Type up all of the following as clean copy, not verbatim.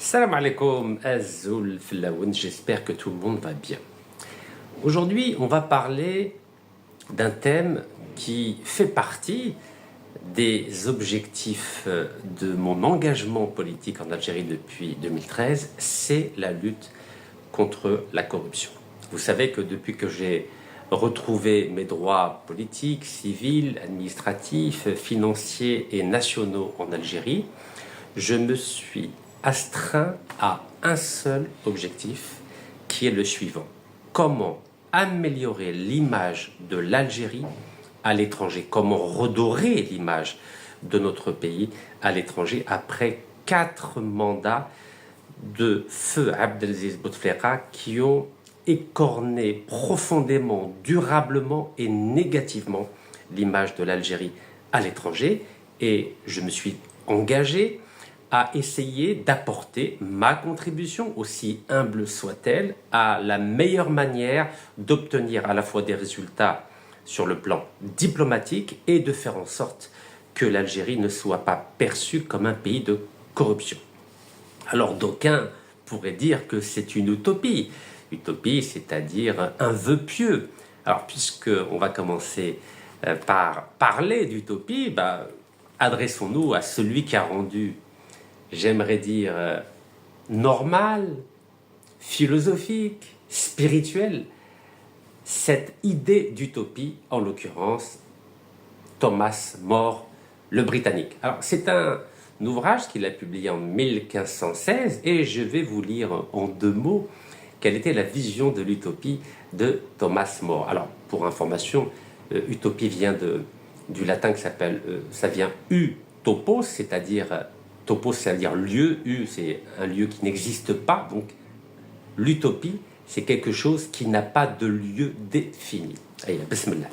Salam alaikum, Azul Filaoun, j'espère que tout le monde va bien. Aujourd'hui, on va parler d'un thème qui fait partie des objectifs de mon engagement politique en Algérie depuis 2013, c'est la lutte contre la corruption. Vous savez que depuis que j'ai retrouvé mes droits politiques, civils, administratifs, financiers et nationaux en Algérie, je me suis astreint à un seul objectif qui est le suivant. Comment améliorer l'image de l'Algérie à l'étranger? Comment redorer l'image de notre pays à l'étranger après 4 mandats de feu Abdelaziz Bouteflika qui ont écorné profondément, durablement et négativement l'image de l'Algérie à l'étranger. Et je me suis engagé à essayer d'apporter ma contribution, aussi humble soit-elle, à la meilleure manière d'obtenir à la fois des résultats sur le plan diplomatique et de faire en sorte que l'Algérie ne soit pas perçue comme un pays de corruption. Alors d'aucuns pourraient dire que c'est une utopie. Utopie, c'est-à-dire un vœu pieux. Alors puisqu'on va commencer par parler d'utopie, adressons-nous à celui qui a rendu, j'aimerais dire, normal, philosophique, spirituel, cette idée d'utopie, en l'occurrence Thomas More, le Britannique. Alors c'est un ouvrage qu'il a publié en 1516 et je vais vous lire en 2 mots quelle était la vision de l'utopie de Thomas More. Alors pour information, utopie vient du latin qui s'appelle, ça vient utopos, c'est-à-dire topos, c'est-à-dire lieu, c'est un lieu qui n'existe pas, donc l'utopie c'est quelque chose qui n'a pas de lieu défini. Allez, bismillah.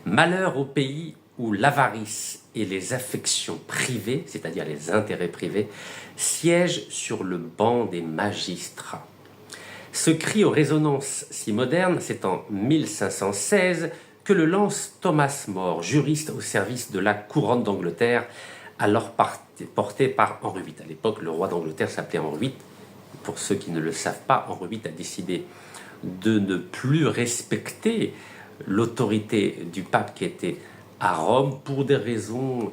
Malheur au pays où l'avarice et les affections privées, c'est-à-dire les intérêts privés, siègent sur le banc des magistrats. Ce cri aux résonances si modernes, c'est en 1516 que le lance Thomas More, juriste au service de la couronne d'Angleterre, alors porté par Henri VIII. À l'époque, le roi d'Angleterre s'appelait Henri VIII. Pour ceux qui ne le savent pas, Henri VIII a décidé de ne plus respecter l'autorité du pape qui était à Rome pour des raisons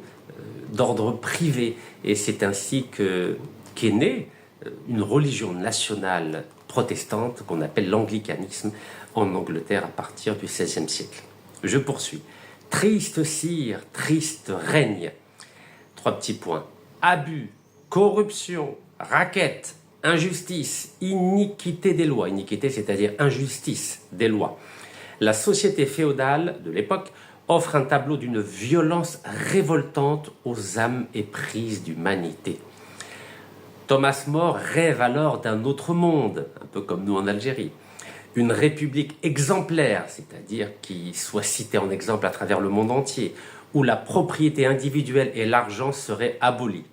d'ordre privé. Et c'est ainsi qu'est née une religion nationale protestante qu'on appelle l'anglicanisme en Angleterre à partir du XVIe siècle. Je poursuis. Triste cire, triste règne. 3 petits points. Abus, corruption, raquette, injustice, iniquité des lois. Iniquité, c'est-à-dire injustice des lois. La société féodale de l'époque offre un tableau d'une violence révoltante aux âmes éprises d'humanité. Thomas More rêve alors d'un autre monde, un peu comme nous en Algérie. Une république exemplaire, c'est-à-dire qui soit citée en exemple à travers le monde entier, où la propriété individuelle et l'argent seraient abolis.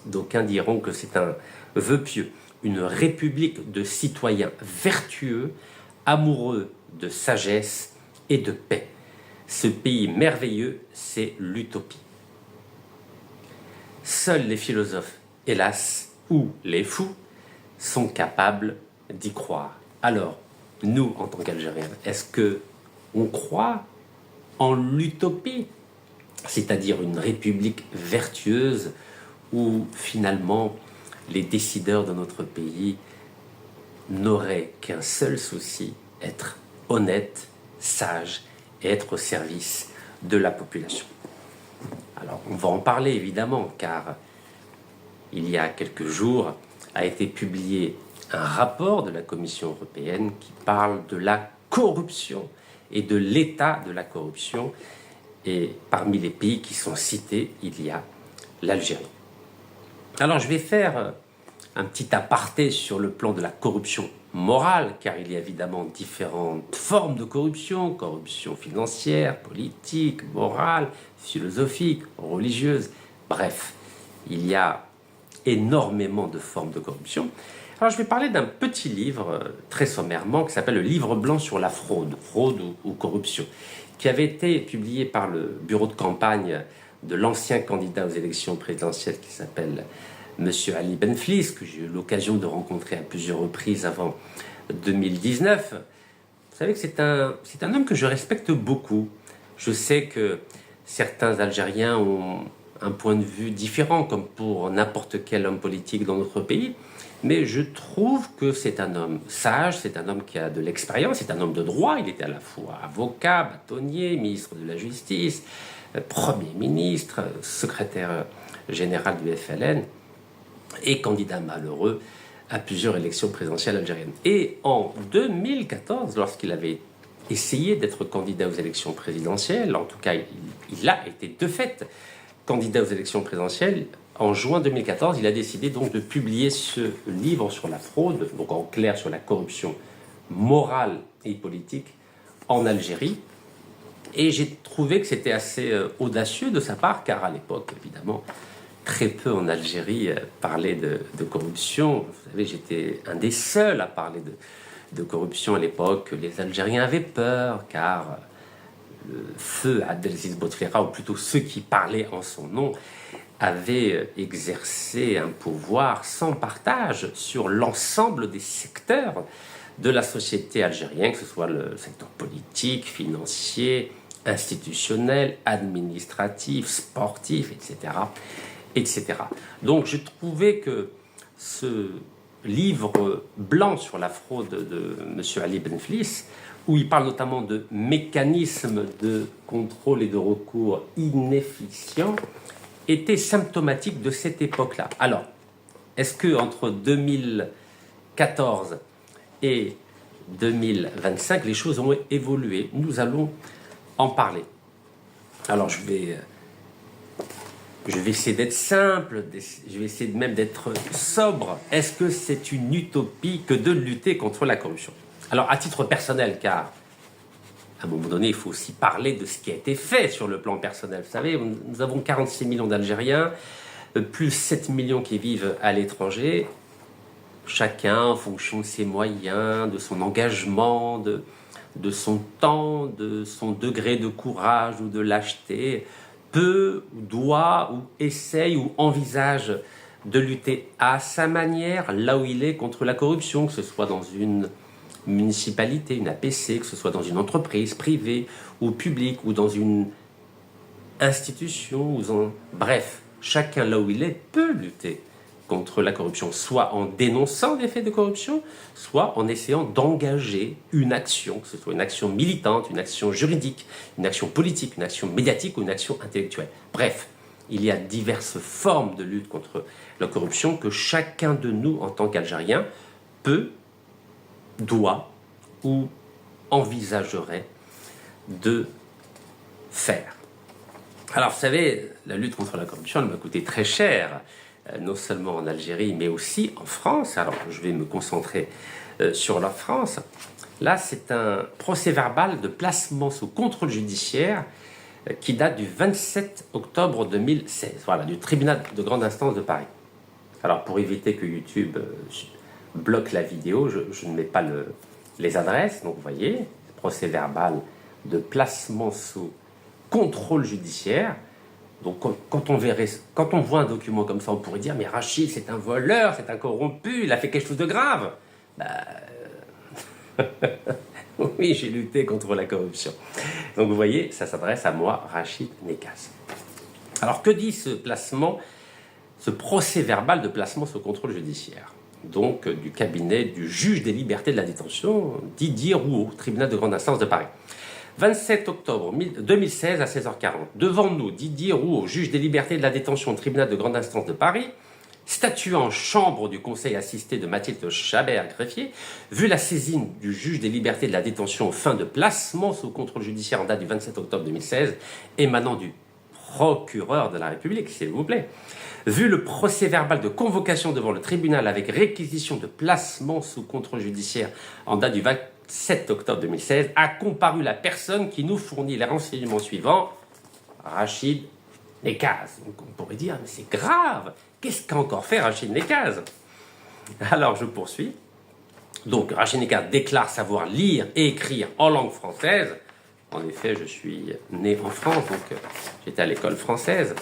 D'aucuns diront que c'est un vœu pieux. Une république de citoyens vertueux, amoureux de sagesse et de paix. Ce pays merveilleux, c'est l'utopie. Seuls les philosophes, hélas, ou les fous, sont capables d'y croire. Alors, nous, en tant qu'Algériens, est-ce qu'on croit en l'utopie, c'est-à-dire une république vertueuse où finalement les décideurs de notre pays n'auraient qu'un seul souci, être honnêtes, sages et être au service de la population. Alors on va en parler évidemment car il y a quelques jours a été publié un rapport de la Commission européenne qui parle de la corruption et de l'état de la corruption. Et parmi les pays qui sont cités, il y a l'Algérie. Alors je vais faire un petit aparté sur le plan de la corruption morale, car il y a évidemment différentes formes de corruption, corruption financière, politique, morale, philosophique, religieuse, bref, il y a énormément de formes de corruption. Alors je vais parler d'un petit livre, très sommairement, qui s'appelle le Livre blanc sur la fraude, ou corruption, qui avait été publié par le bureau de campagne de l'ancien candidat aux élections présidentielles qui s'appelle M. Ali Benflis, que j'ai eu l'occasion de rencontrer à plusieurs reprises avant 2019. Vous savez que c'est un homme que je respecte beaucoup. Je sais que certains Algériens ont un point de vue différent, comme pour n'importe quel homme politique dans notre pays, mais je trouve que c'est un homme sage, c'est un homme qui a de l'expérience, c'est un homme de droit. Il était à la fois avocat, bâtonnier, ministre de la Justice, Premier ministre, secrétaire général du FLN et candidat malheureux à plusieurs élections présidentielles algériennes. Et en 2014, lorsqu'il avait essayé d'être candidat aux élections présidentielles, en tout cas il a été de fait candidat aux élections présidentielles, en juin 2014, il a décidé donc de publier ce livre sur la fraude, donc en clair sur la corruption morale et politique en Algérie. Et j'ai trouvé que c'était assez audacieux de sa part, car à l'époque, évidemment, très peu en Algérie parlaient de corruption. Vous savez, j'étais un des seuls à parler de corruption à l'époque. Les Algériens avaient peur, car le feu Abdelaziz Bouteflika, ou plutôt ceux qui parlaient en son nom, avaient exercé un pouvoir sans partage sur l'ensemble des secteurs de la société algérienne, que ce soit le secteur politique, financier, institutionnel, administratif, sportif, etc., etc. Donc je trouvais que ce livre blanc sur la fraude de M. Ali Benflis, où il parle notamment de mécanismes de contrôle et de recours inefficients, était symptomatique de cette époque-là. Alors, est-ce que entre 2014 et 2025, les choses ont évolué? Nous allons en parler. Alors, je vais essayer d'être simple, je vais essayer même d'être sobre. Est-ce que c'est une utopie que de lutter contre la corruption? Alors, à titre personnel, car à un moment donné, il faut aussi parler de ce qui a été fait sur le plan personnel. Vous savez, nous avons 46 millions d'Algériens, plus 7 millions qui vivent à l'étranger. Chacun, en fonction de ses moyens, de son engagement, de son temps, de son degré de courage ou de lâcheté, peut, ou doit, ou essaye, ou envisage de lutter à sa manière, là où il est, contre la corruption, que ce soit dans une municipalité, une APC, que ce soit dans une entreprise privée ou publique, ou dans une institution, bref, chacun là où il est peut lutter contre la corruption, soit en dénonçant des faits de corruption, soit en essayant d'engager une action, que ce soit une action militante, une action juridique, une action politique, une action médiatique ou une action intellectuelle. Bref, il y a diverses formes de lutte contre la corruption que chacun de nous, en tant qu'Algérien, peut, doit ou envisagerait de faire. Alors, vous savez, la lutte contre la corruption, elle m'a coûté très cher, non seulement en Algérie, mais aussi en France. Alors, je vais me concentrer sur la France. Là, c'est un procès-verbal de placement sous contrôle judiciaire qui date du 27 octobre 2016, voilà, du tribunal de grande instance de Paris. Alors, pour éviter que YouTube bloque la vidéo, je ne mets pas les adresses. Donc, vous voyez, procès-verbal de placement sous contrôle judiciaire. Donc, quand on voit un document comme ça, on pourrait dire « Mais Rachid, c'est un voleur, c'est un corrompu, il a fait quelque chose de grave. » Oui, j'ai lutté contre la corruption. Donc, vous voyez, ça s'adresse à moi, Rachid Nekaz. Alors, que dit ce procès-verbal de placement sous contrôle judiciaire? Donc, du cabinet du juge des libertés de la détention, Didier Rouault, tribunal de grande instance de Paris. 27 octobre 2016 à 16h40. Devant nous, Didier Rouault, juge des libertés de la détention, tribunal de grande instance de Paris, statuant en chambre du conseil assisté de Mathilde Chabert, greffier, vu la saisine du juge des libertés de la détention aux fins de placement sous contrôle judiciaire en date du 27 octobre 2016, émanant du procureur de la République, s'il vous plaît, vu le procès-verbal de convocation devant le tribunal avec réquisition de placement sous contrôle judiciaire en date du 27 octobre 2016, a comparu la personne qui nous fournit les renseignements suivants, Rachid Nekaz. Donc on pourrait dire, mais c'est grave, qu'est-ce qu'a encore fait Rachid Nekaz? Alors je poursuis. Donc Rachid Nekaz déclare savoir lire et écrire en langue française. En effet, je suis né en France, donc j'étais à l'école française.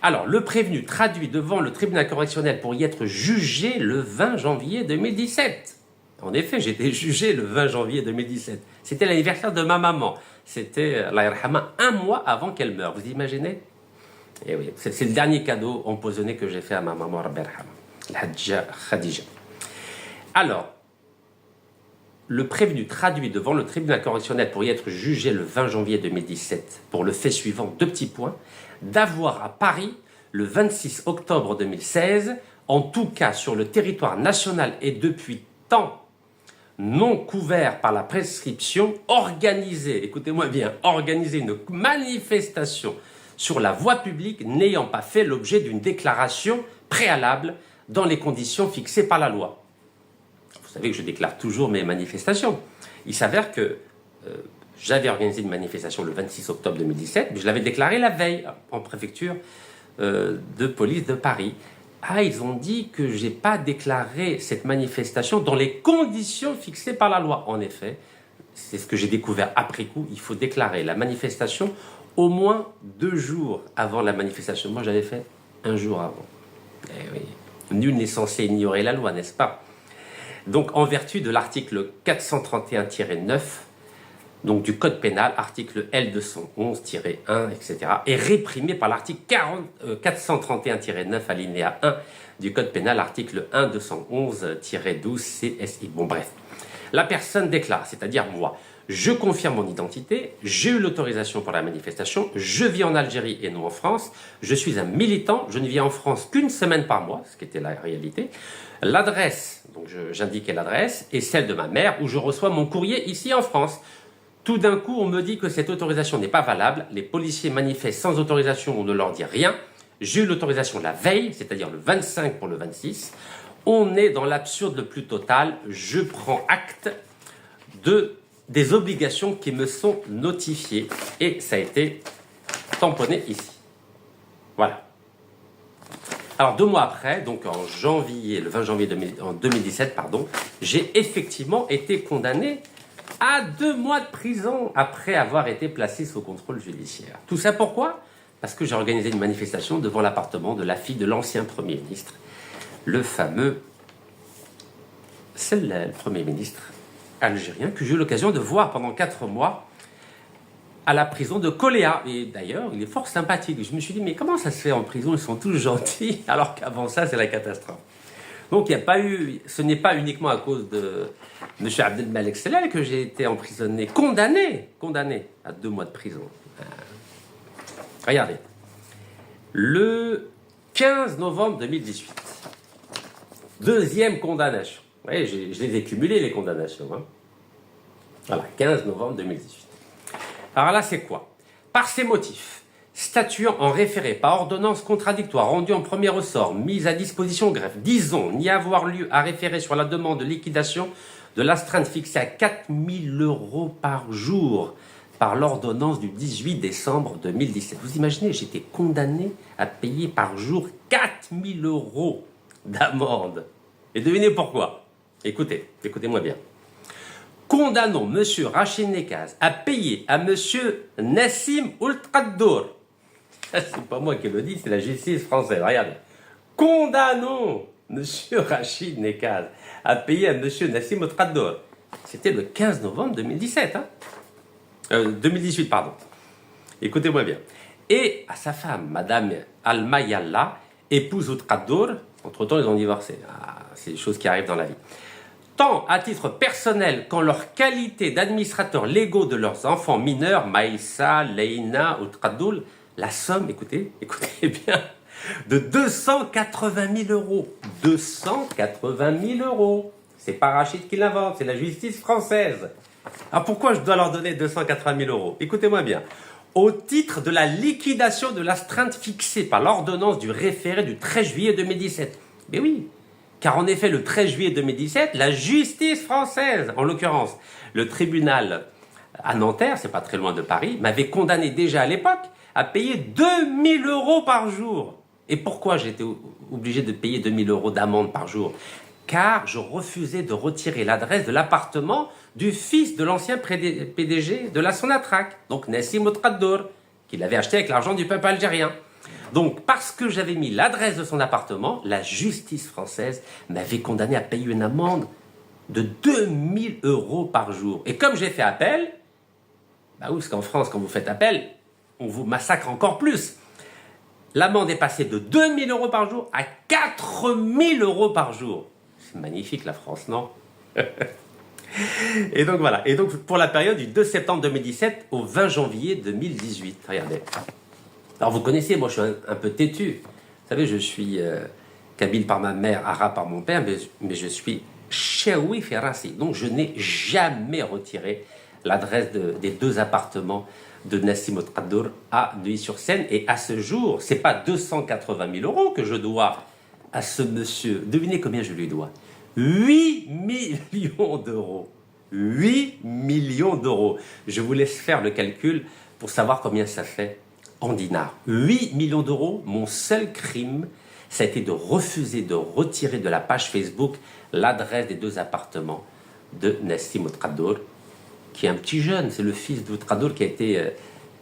Alors, le prévenu traduit devant le tribunal correctionnel pour y être jugé le 20 janvier 2017. En effet, j'ai été jugé le 20 janvier 2017. C'était l'anniversaire de ma maman. C'était, Allah yarhama, un mois avant qu'elle meure. Vous imaginez? Et oui, c'est le dernier cadeau empoisonné que j'ai fait à ma maman, Rabbi yarhama, l'Hadja Khadija. Alors, le prévenu traduit devant le tribunal correctionnel pour y être jugé le 20 janvier 2017 pour le fait suivant, 2 petits points, d'avoir à Paris, le 26 octobre 2016, en tout cas sur le territoire national et depuis temps non couvert par la prescription, organisé, écoutez-moi bien, organisé une manifestation sur la voie publique n'ayant pas fait l'objet d'une déclaration préalable dans les conditions fixées par la loi. Vous savez que je déclare toujours mes manifestations. Il s'avère que j'avais organisé une manifestation le 26 octobre 2017, mais je l'avais déclarée la veille en préfecture de police de Paris. Ah, ils ont dit que je n'ai pas déclaré cette manifestation dans les conditions fixées par la loi. En effet, c'est ce que j'ai découvert après coup, il faut déclarer la manifestation au moins 2 jours avant la manifestation. Moi, j'avais fait 1 jour avant. Eh oui. Nul n'est censé ignorer la loi, n'est-ce pas? Donc, en vertu de l'article 431-9, donc du Code pénal, article L211-1, etc., est réprimé par l'article 431-9, alinéa 1 du Code pénal, article 1-211-12 CSI. Bon, bref. La personne déclare, c'est-à-dire moi, je confirme mon identité, j'ai eu l'autorisation pour la manifestation, je vis en Algérie et non en France, je suis un militant, je ne vis en France qu'une semaine par mois, ce qui était la réalité. L'adresse, donc j'indiquais l'adresse, est celle de ma mère où je reçois mon courrier ici en France. Tout d'un coup, on me dit que cette autorisation n'est pas valable, les policiers manifestent sans autorisation, on ne leur dit rien. J'ai eu l'autorisation la veille, c'est-à-dire le 25 pour le 26. On est dans l'absurde le plus total, je prends acte des obligations qui me sont notifiées et ça a été tamponné ici. Voilà. Alors 2 mois après, donc en janvier, le 20 janvier 2017, j'ai effectivement été condamné à 2 mois de prison après avoir été placé sous contrôle judiciaire. Tout ça pourquoi? Parce que j'ai organisé une manifestation devant l'appartement de la fille de l'ancien Premier ministre, le fameux, c'est le Premier ministre algérien que j'ai eu l'occasion de voir pendant 4 mois à la prison de Koléa. Et d'ailleurs, il est fort sympathique. Je me suis dit, mais comment ça se fait en prison? Ils sont tous gentils, alors qu'avant ça, c'est la catastrophe. Donc, ce n'est pas uniquement à cause de M. Abdelmalek Sellal que j'ai été emprisonné, condamné à 2 mois de prison. Regardez, le 15 novembre 2018, 2e condamnation. Vous voyez, je les ai cumulées, les condamnations. Hein. Voilà, 15 novembre 2018. Alors là, c'est quoi? Par ces motifs, statuant en référé par ordonnance contradictoire rendue en premier ressort, mise à disposition greffe, disons n'y avoir lieu à référer sur la demande de liquidation de l'astreinte fixée à 4 000 € par jour par l'ordonnance du 18 décembre 2017. Vous imaginez, j'étais condamné à payer par jour 4 000 € d'amende. Et devinez pourquoi? Écoutez-moi bien. Condamnons M. Rachid Nekaz à payer à M. Nassim Ould Qaddour. C'est pas moi qui le dis, c'est la justice française. Regardez. Condamnons M. Rachid Nekaz à payer à M. Nassim Ould Qaddour. C'était le 15 novembre 2017. 2018, pardon. Écoutez-moi bien. Et à sa femme, Madame Alma Yalla, épouse Ould Qaddour. Entre-temps, ils ont divorcé. Ah, c'est des choses qui arrivent dans la vie. Tant à titre personnel qu'en leur qualité d'administrateurs légaux de leurs enfants mineurs, Maïssa, Leïna ou Tradoul, la somme, écoutez bien, de 280 000 €. 280 000 €. C'est pas Rachid qui l'invente, c'est la justice française. Alors pourquoi je dois leur donner 280 000 €? Écoutez-moi bien. Au titre de la liquidation de l'astreinte fixée par l'ordonnance du référé du 13 juillet 2017. Mais oui. Car en effet, le 13 juillet 2017, la justice française, en l'occurrence, le tribunal à Nanterre, c'est pas très loin de Paris, m'avait condamné déjà à l'époque à payer 2 000 € par jour. Et pourquoi j'étais obligé de payer 2 000 € d'amende par jour? Car je refusais de retirer l'adresse de l'appartement du fils de l'ancien PDG de la Sonatrach, donc Nassim Ould Qaddour, qu'il avait acheté avec l'argent du peuple algérien. Donc, parce que j'avais mis l'adresse de son appartement, la justice française m'avait condamné à payer une amende de 2000 € par jour. Et comme j'ai fait appel, bah oui, parce qu'en France, quand vous faites appel, on vous massacre encore plus. L'amende est passée de 2000 € par jour à 4000 € par jour. C'est magnifique la France, non? Et donc voilà. Et donc pour la période du 2 septembre 2017 au 20 janvier 2018. Regardez. Alors vous connaissez, moi je suis un peu têtu. Vous savez, je suis kabyle par ma mère, arabe par mon père, mais je suis Cheoui Ferrassi. Donc je n'ai jamais retiré l'adresse des 2 appartements de Nassim Al-Qaddour à Neuilly-sur-Seine. Et à ce jour, c'est pas 280 000 € que je dois à ce monsieur. Devinez combien je lui dois? 8 millions d'euros. 8 millions d'euros. Je vous laisse faire le calcul pour savoir combien ça fait en dinars. 8 millions d'euros, mon seul crime, ça a été de refuser de retirer de la page Facebook l'adresse des 2 appartements de Nassim Al-Qaddour, qui est un petit jeune. C'est le fils d'Al-Qaddour qui a été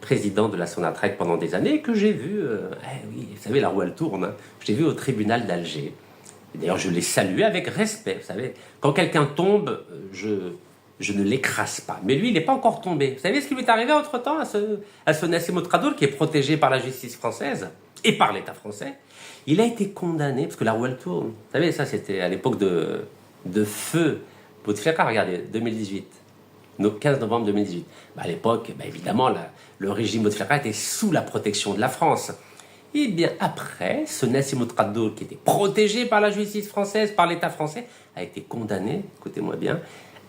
président de la Sonatrach pendant des années, que j'ai vu, oui, vous savez, la roue elle tourne, hein, je l'ai vu au tribunal d'Alger. D'ailleurs, je l'ai salué avec respect. Vous savez, quand quelqu'un tombe, je ne l'écrase pas. Mais lui, il n'est pas encore tombé. Vous savez ce qui lui est arrivé entre-temps à ce Nassim Al-Qaddour, qui est protégé par la justice française et par l'État français? Il a été condamné, parce que la roue elle tourne. Vous savez, ça c'était à l'époque de feu Bouteflika, regardez, 2018. 15 novembre 2018. À l'époque, évidemment, le régime Bouteflika était sous la protection de la France. Et bien après, ce Nassim Al-Qaddour, qui était protégé par la justice française, par l'État français, a été condamné, écoutez-moi bien,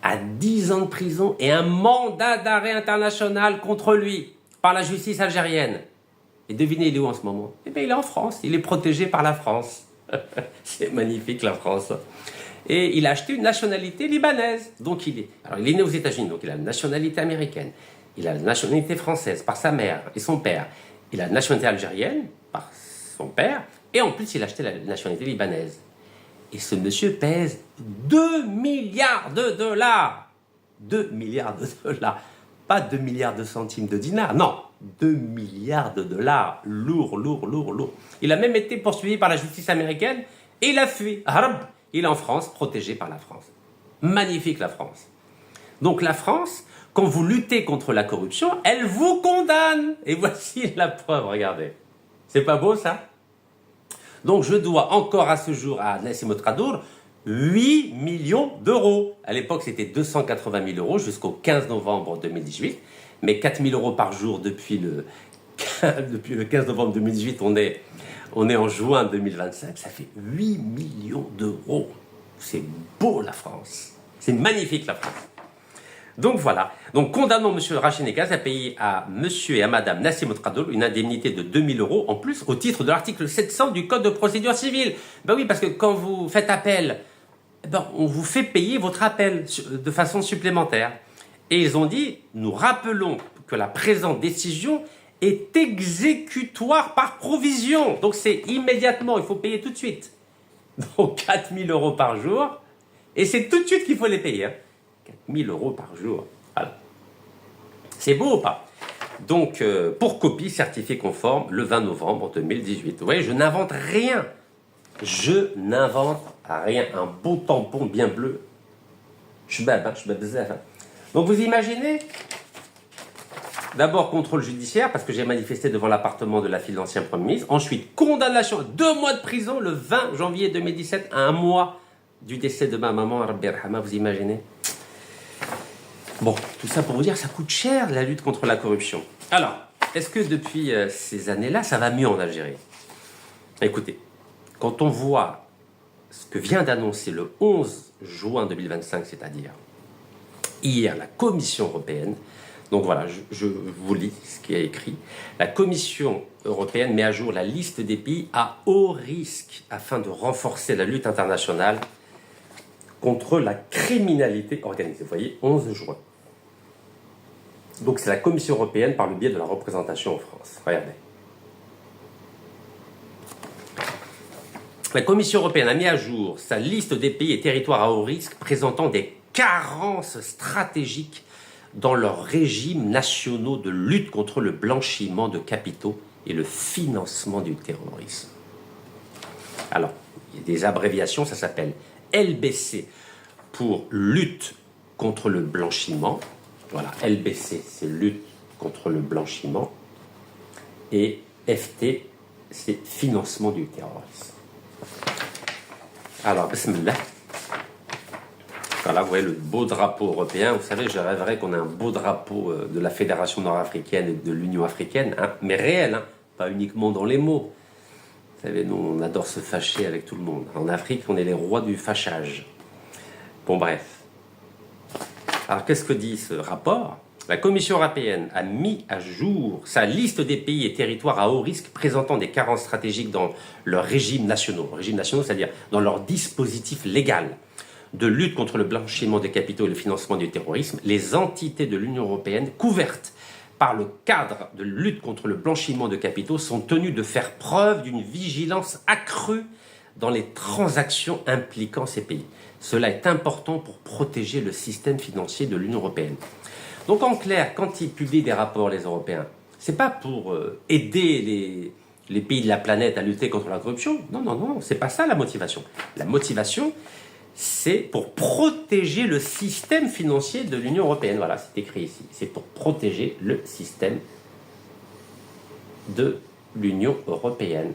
à 10 ans de prison et un mandat d'arrêt international contre lui, par la justice algérienne. Et devinez, il est où en ce moment? Eh bien, il est en France, il est protégé par la France. C'est magnifique, la France. Et il a acheté une nationalité libanaise. Donc il est né aux États-Unis, donc il a la nationalité américaine. Il a la nationalité française par sa mère et son père. Il a la nationalité algérienne par son père. Et en plus, il a acheté la nationalité libanaise. Et ce monsieur pèse 2 milliards de dollars. 2 milliards de dollars. Pas 2 milliards de centimes de dinars, non. 2 milliards de dollars. Lourd, lourd, lourd, lourd. Il a même été poursuivi par la justice américaine et il a fui. Harb. Il est en France, protégé par la France. Magnifique la France. Donc la France, quand vous luttez contre la corruption, elle vous condamne. Et voici la preuve, regardez. C'est pas beau ça? Donc je dois encore à ce jour à Nassim Al-Qaddour 8 millions d'euros. À l'époque, c'était 280 000 € jusqu'au 15 novembre 2018. Mais 4 000 € par jour depuis le 15 novembre 2018, on est en juin 2025, ça fait 8 millions d'euros. C'est beau la France. C'est magnifique la France. Donc voilà. Donc condamnons M. Rachid Nekaz à payer à M. et à Mme Nassim Al-Qaddour une indemnité de 2 000 € en plus au titre de l'article 700 du Code de procédure civile. Ben oui, parce que quand vous faites appel, on vous fait payer votre appel de façon supplémentaire. Et ils ont dit, nous rappelons que la présente décision est exécutoire par provision. Donc c'est immédiatement, il faut payer tout de suite. Donc 4 000 € par jour. Et c'est tout de suite qu'il faut les payer. 4 000 € par jour. Voilà. C'est beau ou pas? Donc pour copie certifiée conforme le 20 novembre 2018. Vous voyez, je n'invente rien. Je n'invente rien. Un beau tampon bien bleu. Je suis bab, je suis bab. Donc vous imaginez? D'abord, contrôle judiciaire, parce que j'ai manifesté devant l'appartement de la fille de l'ancien Premier ministre. Ensuite, condamnation, 2 mois de prison le 20 janvier 2017, à 1 mois du décès de ma maman, Rabbi Rahama, vous imaginez? Bon, tout ça pour vous dire, ça coûte cher, la lutte contre la corruption. Alors, est-ce que depuis ces années-là, ça va mieux en Algérie? Écoutez, quand on voit ce que vient d'annoncer le 11 juin 2025, c'est-à-dire hier, la Commission européenne, donc voilà, je vous lis ce qui est écrit. La Commission européenne met à jour la liste des pays à haut risque afin de renforcer la lutte internationale contre la criminalité organisée. Vous voyez, 11 juin. Donc c'est la Commission européenne par le biais de la représentation en France. Regardez. La Commission européenne a mis à jour sa liste des pays et territoires à haut risque présentant des carences stratégiques dans leurs régimes nationaux de lutte contre le blanchiment de capitaux et le financement du terrorisme. Alors, il y a des abréviations, ça s'appelle LBC pour lutte contre le blanchiment. Voilà, LBC, c'est lutte contre le blanchiment. Et FT, c'est financement du terrorisme. Alors, bismillah. Voilà, vous voyez le beau drapeau européen. Vous savez, je rêverais qu'on ait un beau drapeau de la Fédération nord-africaine et de l'Union africaine, hein, mais réel, hein, pas uniquement dans les mots. Vous savez, nous, on adore se fâcher avec tout le monde. En Afrique, on est les rois du fâchage. Bon, bref. Alors, qu'est-ce que dit ce rapport? La Commission européenne a mis à jour sa liste des pays et territoires à haut risque présentant des carences stratégiques dans leurs régimes nationaux. Régimes nationaux, c'est-à-dire dans leur dispositif légal de lutte contre le blanchiment des capitaux et le financement du terrorisme. Les entités de l'Union européenne couvertes par le cadre de lutte contre le blanchiment de capitaux sont tenues de faire preuve d'une vigilance accrue dans les transactions impliquant ces pays. Cela est important pour protéger le système financier de l'Union européenne. Donc en clair, quand ils publient des rapports, les Européens, c'est pas pour aider les pays de la planète à lutter contre la corruption. Non, non, non, c'est pas ça la motivation. La motivation, c'est pour protéger le système financier de l'Union européenne. Voilà, c'est écrit ici. C'est pour protéger le système de l'Union européenne.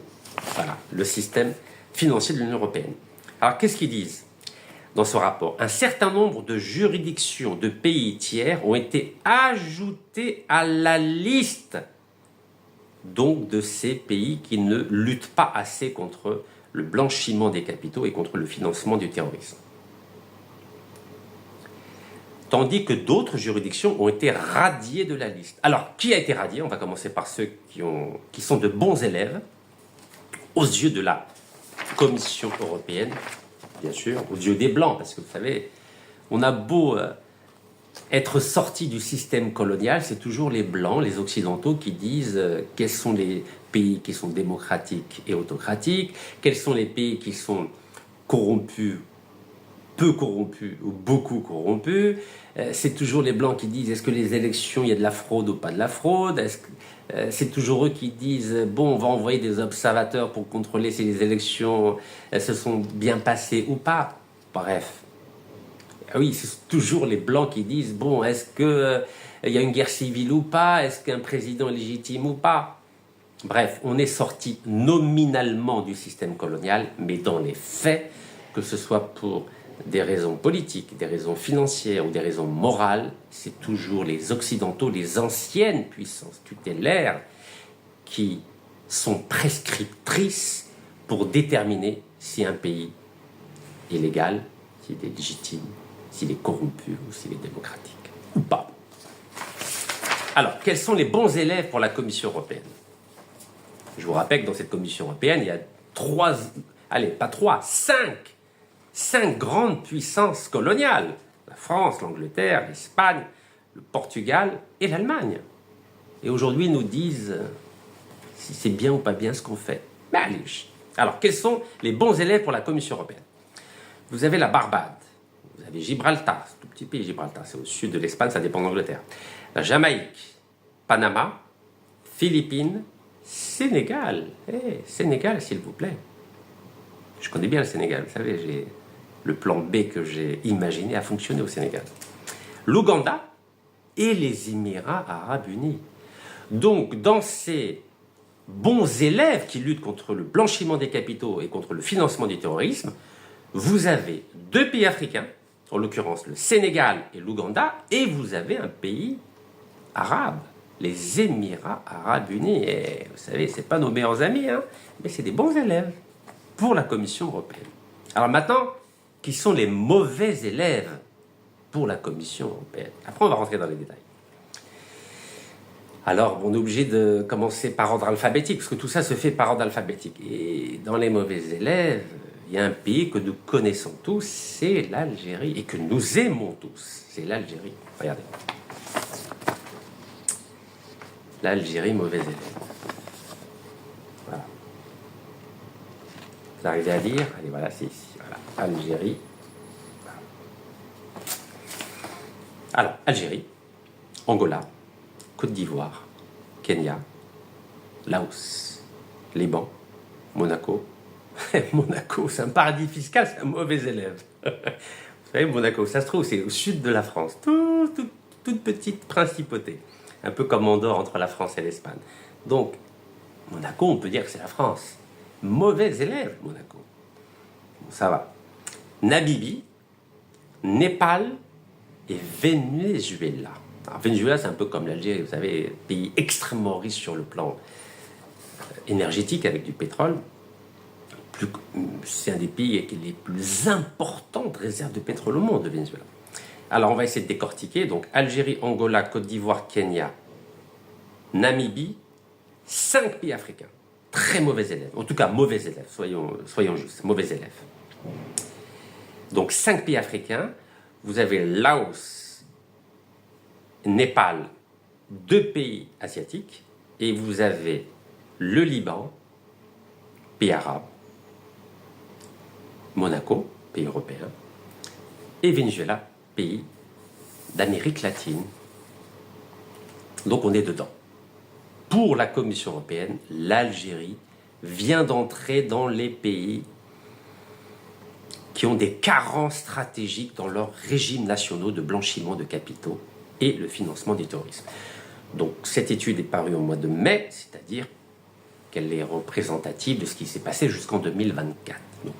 Voilà, le système financier de l'Union européenne. Alors, qu'est-ce qu'ils disent dans ce rapport? Un certain nombre de juridictions de pays tiers ont été ajoutées à la liste donc de ces pays qui ne luttent pas assez contre le blanchiment des capitaux et contre le financement du terrorisme. Tandis que d'autres juridictions ont été radiées de la liste. Alors, qui a été radié? On va commencer par ceux qui sont de bons élèves aux yeux de la Commission européenne, bien sûr, aux yeux des Blancs, parce que vous savez, on a beau être sorti du système colonial, c'est toujours les Blancs, les Occidentaux qui disent quels sont les pays qui sont démocratiques et autocratiques, quels sont les pays qui sont corrompus, peu corrompus ou beaucoup corrompus. C'est toujours les Blancs qui disent est-ce que les élections, il y a de la fraude ou pas de la fraude. C'est toujours eux qui disent bon, on va envoyer des observateurs pour contrôler si les élections se sont bien passées ou pas. Bref. Oui, c'est toujours les Blancs qui disent bon, est-ce qu'il y a une guerre civile ou pas? Est-ce qu'un président est légitime ou pas? Bref, on est sorti nominalement du système colonial, mais dans les faits, que ce soit pour des raisons politiques, des raisons financières ou des raisons morales, c'est toujours les Occidentaux, les anciennes puissances tutélaires qui sont prescriptrices pour déterminer si un pays est légal, s'il est légitime, s'il est corrompu ou s'il est démocratique, ou pas. Alors, quels sont les bons élèves pour la Commission européenne? Je vous rappelle que dans cette Commission européenne, il y a cinq grandes puissances coloniales. La France, l'Angleterre, l'Espagne, le Portugal et l'Allemagne. Et aujourd'hui, ils nous disent si c'est bien ou pas bien ce qu'on fait. Mais allez. Alors, quels sont les bons élèves pour la Commission européenne? Vous avez la Barbade, vous avez Gibraltar, c'est un tout petit pays, Gibraltar, c'est au sud de l'Espagne, ça dépend de l'Angleterre. La Jamaïque, Panama, Philippines, Sénégal. Sénégal, s'il vous plaît. Je connais bien le Sénégal, vous savez, le plan B que j'ai imaginé a fonctionné au Sénégal. L'Ouganda et les Émirats arabes unis. Donc, dans ces bons élèves qui luttent contre le blanchiment des capitaux et contre le financement du terrorisme, vous avez deux pays africains, en l'occurrence le Sénégal et l'Ouganda, et vous avez un pays arabe, les Émirats arabes unis. Et vous savez, ce n'est pas nos meilleurs amis, hein, mais c'est des bons élèves pour la Commission européenne. Alors maintenant, qui sont les mauvais élèves pour la Commission européenne? Après, on va rentrer dans les détails. Alors, on est obligé de commencer par ordre alphabétique, parce que tout ça se fait par ordre alphabétique. Et dans les mauvais élèves, il y a un pays que nous connaissons tous, c'est l'Algérie, et que nous aimons tous, c'est l'Algérie. Regardez. L'Algérie, mauvais élève. Voilà. Vous arrivez à lire? Allez, voilà, c'est ici. Voilà. Algérie. Voilà. Alors, Algérie, Angola, Côte d'Ivoire, Kenya, Laos, Liban, Monaco. Monaco, c'est un paradis fiscal, c'est un mauvais élève. Vous savez, Monaco, ça se trouve, c'est au sud de la France, toute petite principauté, un peu comme Andorre entre la France et l'Espagne. Donc, Monaco, on peut dire que c'est la France. Mauvais élève, Monaco. Bon, ça va. Namibie, Népal et Venezuela. Alors, Venezuela, c'est un peu comme l'Algérie, vous savez, pays extrêmement riche sur le plan énergétique avec du pétrole. C'est un des pays qui a les plus importantes réserves de pétrole au monde, le Venezuela. Alors, on va essayer de décortiquer. Donc, Algérie, Angola, Côte d'Ivoire, Kenya, Namibie, 5 pays africains. Très mauvais élèves. En tout cas, mauvais élèves. Soyons justes. Mauvais élèves. Donc, 5 pays africains. Vous avez Laos, Népal, 2 pays asiatiques. Et vous avez le Liban, pays arabe, Monaco, pays européen, et Venezuela, pays d'Amérique latine. Donc on est dedans. Pour la Commission européenne, l'Algérie vient d'entrer dans les pays qui ont des carences stratégiques dans leurs régimes nationaux de blanchiment de capitaux et le financement du terrorisme. Donc cette étude est parue au mois de mai, c'est-à-dire qu'elle est représentative de ce qui s'est passé jusqu'en 2024. Donc,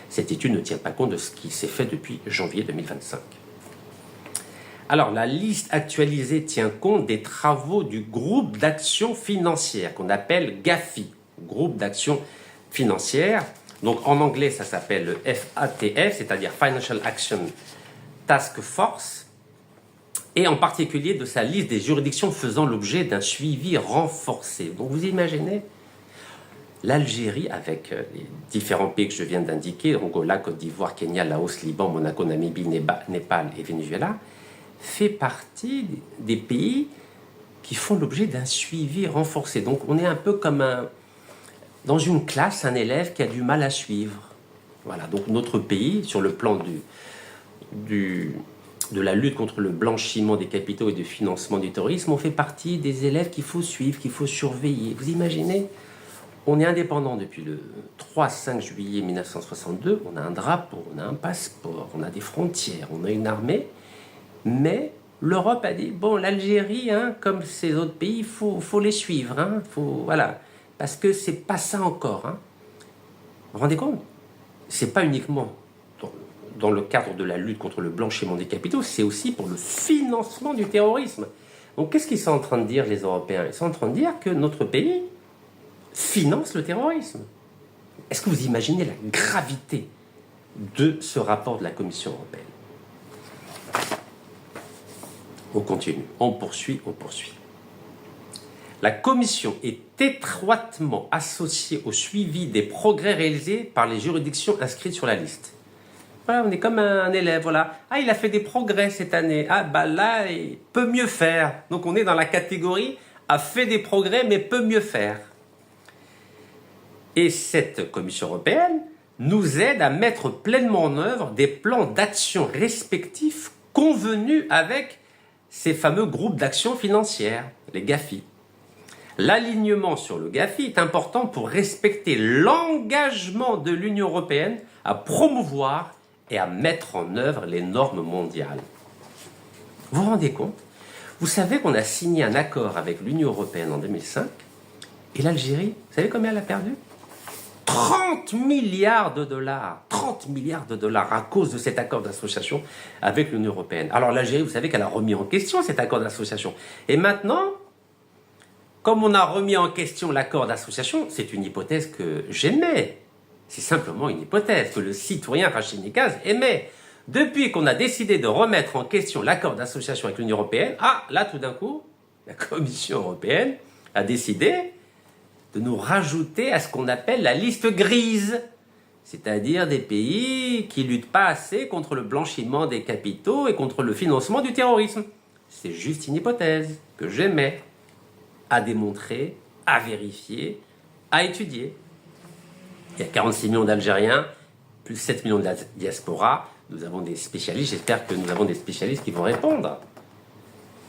cette étude ne tient pas compte de ce qui s'est fait depuis janvier 2025. Alors, la liste actualisée tient compte des travaux du groupe d'action financière qu'on appelle GAFI, groupe d'action financière. Donc, en anglais, ça s'appelle le FATF, c'est-à-dire Financial Action Task Force, et en particulier de sa liste des juridictions faisant l'objet d'un suivi renforcé. Donc, vous imaginez l'Algérie, avec les différents pays que je viens d'indiquer, Angola, Côte d'Ivoire, Kenya, Laos, Liban, Monaco, Namibie, Népal et Venezuela, fait partie des pays qui font l'objet d'un suivi renforcé. Donc on est un peu comme dans une classe, un élève qui a du mal à suivre. Voilà, donc notre pays, sur le plan de la lutte contre le blanchiment des capitaux et du financement du terrorisme, on fait partie des élèves qu'il faut suivre, qu'il faut surveiller. Vous imaginez ? On est indépendant depuis le 3-5 juillet 1962, on a un drapeau, on a un passeport, on a des frontières, on a une armée, mais l'Europe a dit, bon, l'Algérie, hein, comme ces autres pays, il faut les suivre, hein, voilà, parce que c'est pas ça encore. Hein. Vous vous rendez compte ? C'est pas uniquement dans le cadre de la lutte contre le blanchiment des capitaux, c'est aussi pour le financement du terrorisme. Donc qu'est-ce qu'ils sont en train de dire, les Européens ? Ils sont en train de dire que notre pays finance le terrorisme. Est-ce que vous imaginez la gravité de ce rapport de la Commission européenne ? On continue, on poursuit. La Commission est étroitement associée au suivi des progrès réalisés par les juridictions inscrites sur la liste. Voilà, on est comme un élève, voilà. Ah, il a fait des progrès cette année. Ah, bah là, il peut mieux faire. Donc on est dans la catégorie a fait des progrès, mais peut mieux faire. Et cette Commission européenne nous aide à mettre pleinement en œuvre des plans d'action respectifs convenus avec ces fameux groupes d'action financière, les GAFI. L'alignement sur le GAFI est important pour respecter l'engagement de l'Union européenne à promouvoir et à mettre en œuvre les normes mondiales. Vous vous rendez compte ? Vous savez qu'on a signé un accord avec l'Union européenne en 2005 et l'Algérie, vous savez combien elle a perdu ? 30 milliards de dollars à cause de cet accord d'association avec l'Union européenne. Alors l'Algérie, vous savez qu'elle a remis en question cet accord d'association. Et maintenant, comme on a remis en question l'accord d'association, c'est une hypothèse que j'émets. C'est simplement une hypothèse que le citoyen Rachid Nekaz émet. Depuis qu'on a décidé de remettre en question l'accord d'association avec l'Union européenne, là tout d'un coup, la Commission européenne a décidé de nous rajouter à ce qu'on appelle la liste grise, c'est-à-dire des pays qui ne luttent pas assez contre le blanchiment des capitaux et contre le financement du terrorisme. C'est juste une hypothèse que j'émets à démontrer, à vérifier, à étudier. Il y a 46 millions d'Algériens, plus 7 millions de la diaspora. Nous avons des spécialistes, j'espère que nous avons des spécialistes qui vont répondre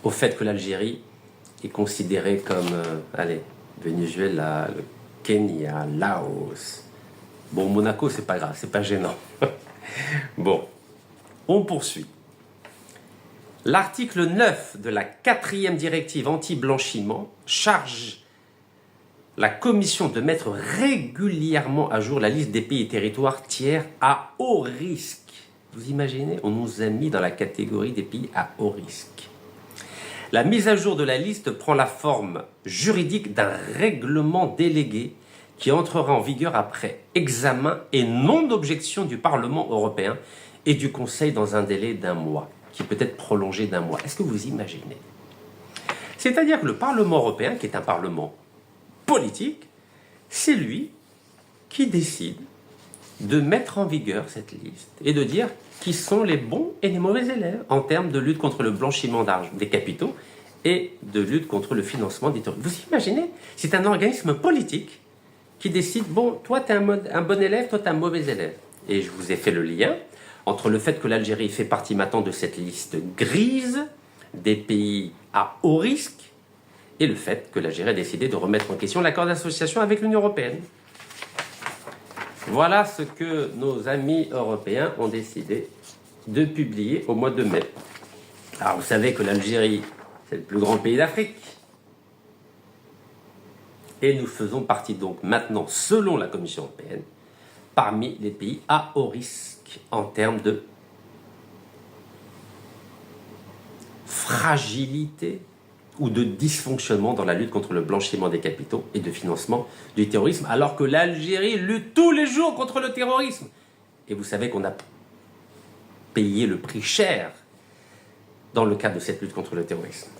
au fait que l'Algérie est considérée comme, Venezuela, le Kenya, Laos. Bon, Monaco, c'est pas grave, c'est pas gênant. Bon, on poursuit. L'article 9 de la 4e directive anti-blanchiment charge la Commission de mettre régulièrement à jour la liste des pays et territoires tiers à haut risque. Vous imaginez, on nous a mis dans la catégorie des pays à haut risque. La mise à jour de la liste prend la forme juridique d'un règlement délégué qui entrera en vigueur après examen et non d'objection du Parlement européen et du Conseil dans un délai d'1 mois, qui peut être prolongé d'1 mois. Est-ce que vous imaginez? C'est-à-dire que le Parlement européen, qui est un parlement politique, c'est lui qui décide de mettre en vigueur cette liste et de dire qui sont les bons et les mauvais élèves en termes de lutte contre le blanchiment d'argent des capitaux et de lutte contre le financement des terroristes. Vous imaginez? C'est un organisme politique qui décide, bon, toi tu es un bon élève, toi tu es un mauvais élève. Et je vous ai fait le lien entre le fait que l'Algérie fait partie maintenant de cette liste grise des pays à haut risque et le fait que l'Algérie a décidé de remettre en question l'accord d'association avec l'Union européenne. Voilà ce que nos amis européens ont décidé de publier au mois de mai. Alors vous savez que l'Algérie, c'est le plus grand pays d'Afrique. Et nous faisons partie donc maintenant, selon la Commission européenne, parmi les pays à haut risque en termes de fragilité ou de dysfonctionnement dans la lutte contre le blanchiment des capitaux et de financement du terrorisme, alors que l'Algérie lutte tous les jours contre le terrorisme. Et vous savez qu'on a payé le prix cher dans le cadre de cette lutte contre le terrorisme.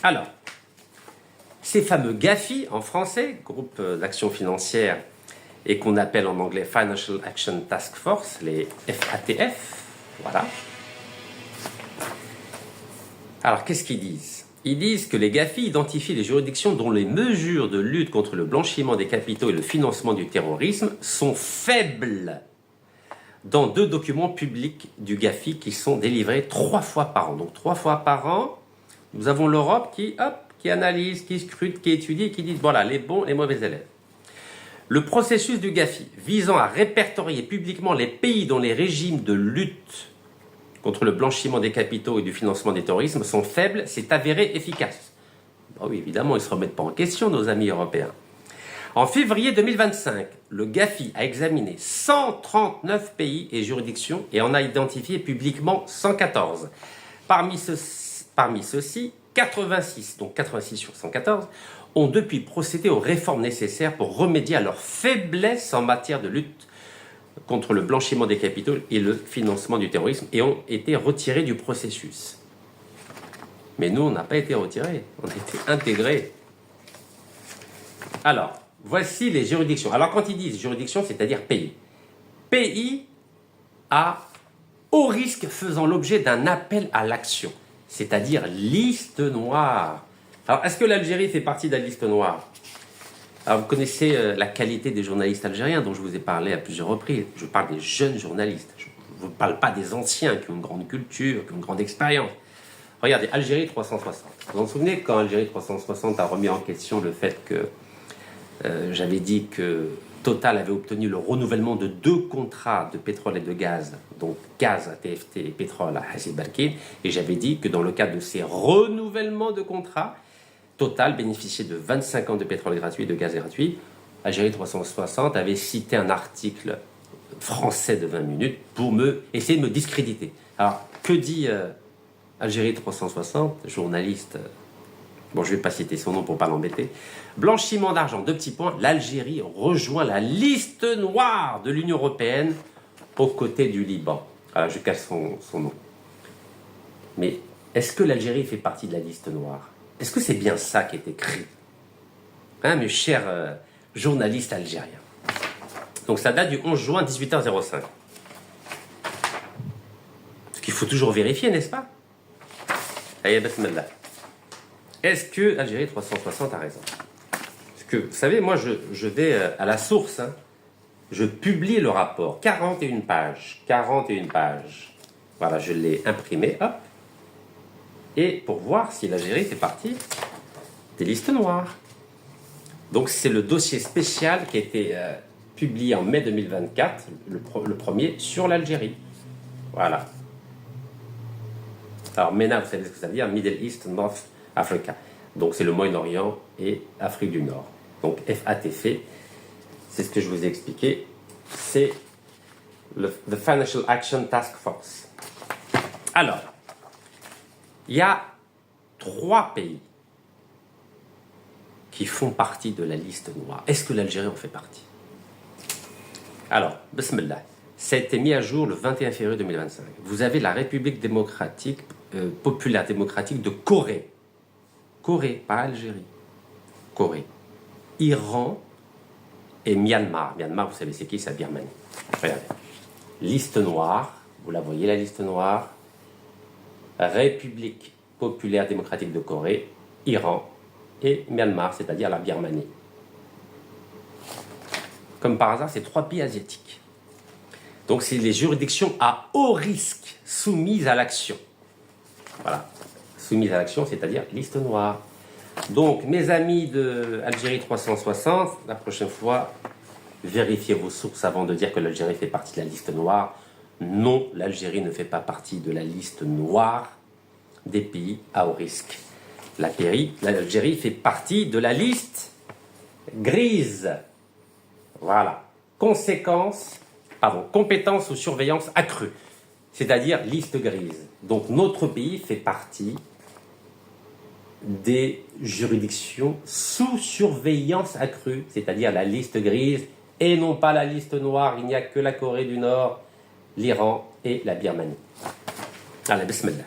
Alors, ces fameux GAFI, en français, groupe d'action financière, et qu'on appelle en anglais Financial Action Task Force, les FATF, voilà. Alors, qu'est-ce qu'ils disent ? Ils disent que les GAFI identifient les juridictions dont les mesures de lutte contre le blanchiment des capitaux et le financement du terrorisme sont faibles dans 2 documents publics du GAFI qui sont délivrés 3 fois par an. Donc 3 fois par an, nous avons l'Europe qui analyse, qui scrute, qui étudie et qui dit voilà, les bons et les mauvais élèves. Le processus du GAFI visant à répertorier publiquement les pays dont les régimes de lutte contre le blanchiment des capitaux et du financement des terrorismes sont faibles, c'est avéré efficace. Ben oui, évidemment, ils ne se remettent pas en question, nos amis européens. En février 2025, le GAFI a examiné 139 pays et juridictions et en a identifié publiquement 114. Parmi ceux-ci, 86, donc 86 sur 114, ont depuis procédé aux réformes nécessaires pour remédier à leur faiblesse en matière de lutte contre le blanchiment des capitaux et le financement du terrorisme et ont été retirés du processus. Mais nous, on n'a pas été retirés, on a été intégrés. Alors, voici les juridictions. Alors, quand ils disent juridiction, c'est-à-dire pays. Pays à haut risque faisant l'objet d'un appel à l'action, c'est-à-dire liste noire. Alors, est-ce que l'Algérie fait partie de la liste noire ? Alors, vous connaissez la qualité des journalistes algériens dont je vous ai parlé à plusieurs reprises. Je parle des jeunes journalistes. Je ne vous parle pas des anciens qui ont une grande culture, qui ont une grande expérience. Regardez, Algérie 360. Vous vous en souvenez quand Algérie 360 a remis en question le fait que j'avais dit que Total avait obtenu le renouvellement de 2 contrats de pétrole et de gaz, donc gaz à TFT et pétrole à Hassi Barkin, et j'avais dit que dans le cadre de ces renouvellements de contrats, Total bénéficiait de 25 ans de pétrole gratuit et de gaz gratuit. Algérie 360 avait cité un article français de 20 minutes pour essayer de me discréditer. Alors, que dit Algérie 360, journaliste, bon, je ne vais pas citer son nom pour ne pas l'embêter. Blanchiment d'argent, 2 petits points. L'Algérie rejoint la liste noire de l'Union européenne aux côtés du Liban. Alors, je cache son nom. Mais est-ce que l'Algérie fait partie de la liste noire ? Est-ce que c'est bien ça qui est écrit, hein, mes chers journalistes algériens? Donc ça date du 11 juin 18h05. Ce qu'il faut toujours vérifier, n'est-ce pas? Allez, basmillah. Est-ce que Algérie 360 a raison? Parce que, vous savez, moi, je vais à la source. Hein. Je publie le rapport. 41 pages. 41 pages. Voilà, je l'ai imprimé. Hop. Et pour voir si l'Algérie fait partie des listes noires. Donc c'est le dossier spécial qui a été publié en mai 2024, le premier, sur l'Algérie. Voilà. Alors MENA, vous savez ce que ça veut dire, Middle East, North Africa. Donc c'est le Moyen-Orient et Afrique du Nord. Donc FATF, c'est ce que je vous ai expliqué, c'est the Financial Action Task Force. Alors, il y a 3 pays qui font partie de la liste noire. Est-ce que l'Algérie en fait partie? Alors, bismillah, ça a été mis à jour le 21 février 2025. Vous avez la République démocratique, populaire démocratique de Corée. Corée, pas Algérie. Corée. Iran et Myanmar. Myanmar, vous savez c'est qui? C'est la Birmanie. Regardez. Liste noire, vous la voyez la liste noire. République populaire démocratique de Corée, Iran et Myanmar, c'est-à-dire la Birmanie. Comme par hasard, c'est 3 pays asiatiques. Donc c'est les juridictions à haut risque soumises à l'action. Voilà. Soumises à l'action, c'est-à-dire liste noire. Donc, mes amis de Algérie 360, la prochaine fois, vérifiez vos sources avant de dire que l'Algérie fait partie de la liste noire. Non, l'Algérie ne fait pas partie de la liste noire des pays à haut risque. L'Algérie fait partie de la liste grise. Voilà. Compétence ou surveillance accrue, c'est-à-dire liste grise. Donc, notre pays fait partie des juridictions sous surveillance accrue, c'est-à-dire la liste grise et non pas la liste noire. Il n'y a que la Corée du Nord, l'Iran et la Birmanie. Allez, bismillah.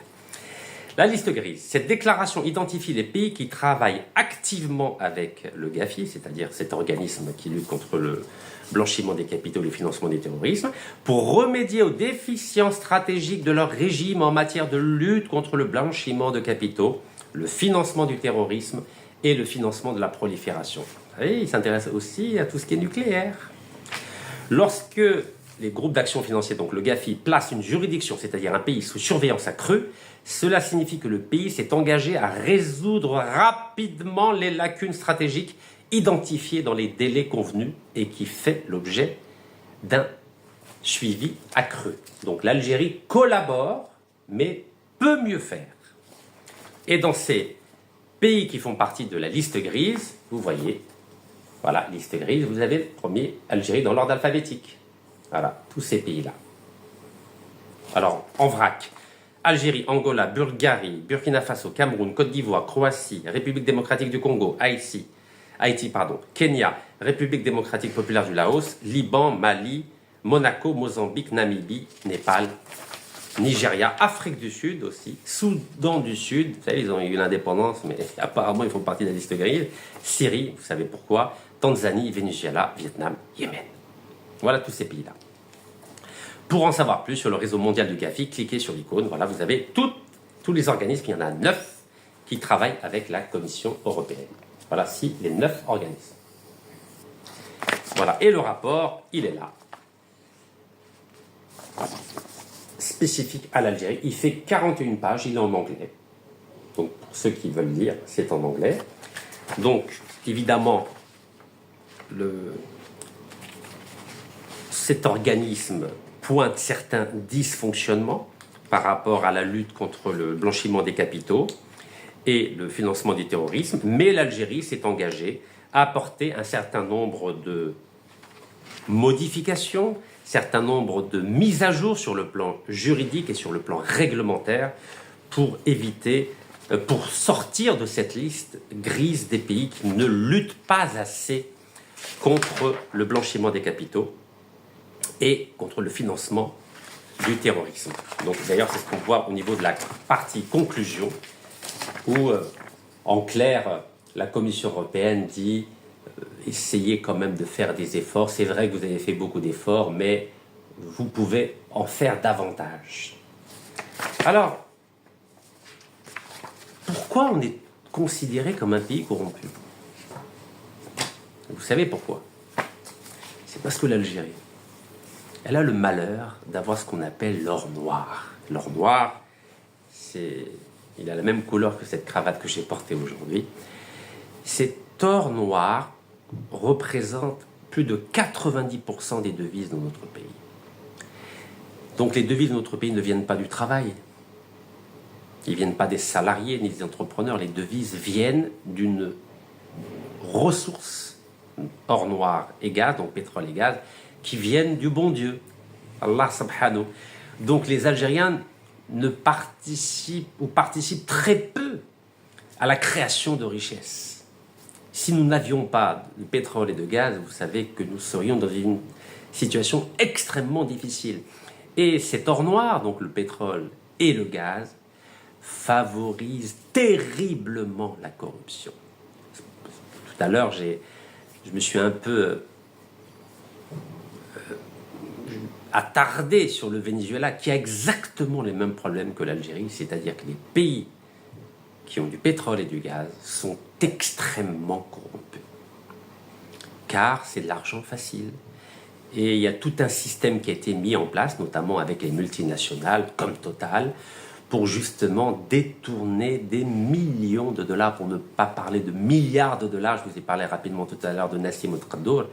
La liste grise. Cette déclaration identifie les pays qui travaillent activement avec le GAFI, c'est-à-dire cet organisme qui lutte contre le blanchiment des capitaux et le financement du terrorisme, pour remédier aux déficiences stratégiques de leur régime en matière de lutte contre le blanchiment de capitaux, le financement du terrorisme et le financement de la prolifération. Vous savez, ils s'intéressent aussi à tout ce qui est nucléaire. Lorsque les groupes d'action financiers, donc le GAFI, placent une juridiction, c'est-à-dire un pays sous surveillance accrue, cela signifie que le pays s'est engagé à résoudre rapidement les lacunes stratégiques identifiées dans les délais convenus et qui fait l'objet d'un suivi accru. Donc l'Algérie collabore, mais peut mieux faire. Et dans ces pays qui font partie de la liste grise, vous voyez, voilà, liste grise, vous avez le premier, Algérie, dans l'ordre alphabétique. Voilà, tous ces pays-là. Alors, en vrac, Algérie, Angola, Bulgarie, Burkina Faso, Cameroun, Côte d'Ivoire, Croatie, République démocratique du Congo, Haïti, Kenya, République démocratique populaire du Laos, Liban, Mali, Monaco, Mozambique, Namibie, Népal, Nigeria, Afrique du Sud aussi, Soudan du Sud, vous savez, ils ont eu l'indépendance, mais apparemment ils font partie de la liste grise, Syrie, vous savez pourquoi, Tanzanie, Venezuela, Vietnam, Yémen. Voilà tous ces pays-là. Pour en savoir plus sur le réseau mondial du GAFI, cliquez sur l'icône, voilà, vous avez tous les organismes, il y en a 9 qui travaillent avec la Commission européenne. Voilà, les 9 organismes. Voilà, et le rapport, il est là. Spécifique à l'Algérie. Il fait 41 pages, il est en anglais. Donc, pour ceux qui veulent lire, c'est en anglais. Donc, évidemment, cet organisme pointe certains dysfonctionnements par rapport à la lutte contre le blanchiment des capitaux et le financement du terrorisme, mais l'Algérie s'est engagée à apporter un certain nombre de modifications, certain nombre de mises à jour sur le plan juridique et sur le plan réglementaire pour sortir de cette liste grise des pays qui ne luttent pas assez contre le blanchiment des capitaux et contre le financement du terrorisme. Donc d'ailleurs, c'est ce qu'on voit au niveau de la partie conclusion où, en clair, la Commission européenne dit essayez quand même de faire des efforts. C'est vrai que vous avez fait beaucoup d'efforts, mais vous pouvez en faire davantage. Alors, pourquoi on est considéré comme un pays corrompu? Vous savez pourquoi? C'est parce que l'Algérie, elle a le malheur d'avoir ce qu'on appelle l'or noir. L'or noir, il a la même couleur que cette cravate que j'ai portée aujourd'hui. Cet or noir représente plus de 90% des devises dans notre pays. Donc les devises de notre pays ne viennent pas du travail, ils ne viennent pas des salariés ni des entrepreneurs, les devises viennent d'une ressource, or noir et gaz, donc pétrole et gaz, qui viennent du bon Dieu, Allah subhanahu. Donc les Algériens ne participent ou participent très peu à la création de richesses. Si nous n'avions pas de pétrole et de gaz, vous savez que nous serions dans une situation extrêmement difficile. Et cet or noir, donc le pétrole et le gaz, favorisent terriblement la corruption. Tout à l'heure, je me suis un peu attardé sur le Venezuela, qui a exactement les mêmes problèmes que l'Algérie, c'est-à-dire que les pays qui ont du pétrole et du gaz sont extrêmement corrompus. Car c'est de l'argent facile. Et il y a tout un système qui a été mis en place, notamment avec les multinationales comme Total, pour justement détourner des millions de dollars, pour ne pas parler de milliards de dollars. Je vous ai parlé rapidement tout à l'heure de Nassim Al-Qaddour.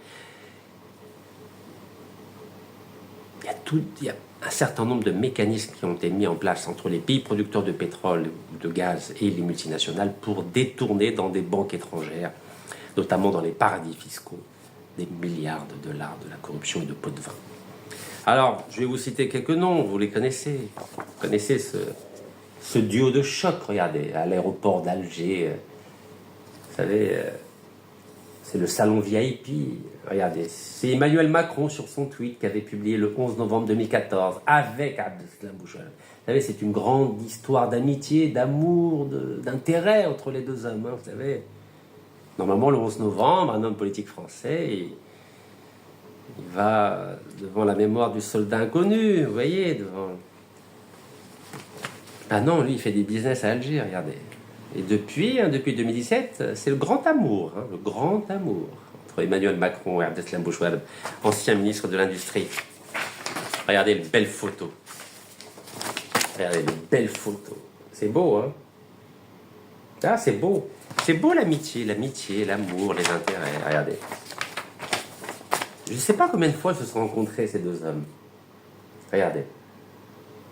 Il y a un certain nombre de mécanismes qui ont été mis en place entre les pays producteurs de pétrole ou de gaz et les multinationales pour détourner dans des banques étrangères, notamment dans les paradis fiscaux, des milliards de dollars de la corruption et de pots de vin. Alors, je vais vous citer quelques noms, vous les connaissez. Vous connaissez ce duo de choc, regardez, à l'aéroport d'Alger. Vous savez, c'est le salon VIP. Regardez, c'est Emmanuel Macron sur son tweet qui avait publié le 11 novembre 2014 avec Abdeslam Bouchouareb. Vous savez, c'est une grande histoire d'amitié, d'amour, d'intérêt entre les deux hommes. Vous savez, normalement, le 11 novembre, un homme politique français, il va devant la mémoire du soldat inconnu, vous voyez, devant... Ah non, lui, il fait des business à Alger, regardez. Et depuis 2017, c'est le grand amour, le grand amour entre Emmanuel Macron et Abdeslam Bouchouareb, ancien ministre de l'Industrie. Regardez les belles photos. Regardez les belles photos. C'est beau, hein? Ah, c'est beau. C'est beau l'amitié, l'amour, les intérêts. Regardez. Je ne sais pas combien de fois ils se sont rencontrés, ces deux hommes. Regardez.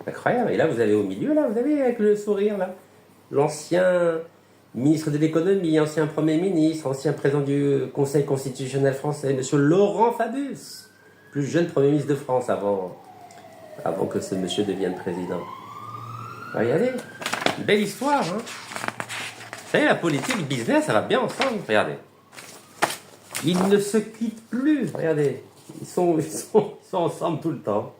Incroyable. Et là, vous avez au milieu, là, vous avez avec le sourire, là, l'ancien ministre de l'économie, ancien Premier ministre, ancien président du Conseil constitutionnel français, monsieur Laurent Fabius, plus jeune Premier ministre de France avant que ce monsieur devienne président. Regardez, une belle histoire, hein. Vous savez, la politique, le business, ça va bien ensemble, regardez. Ils ne se quittent plus, regardez. Ils sont ensemble tout le temps.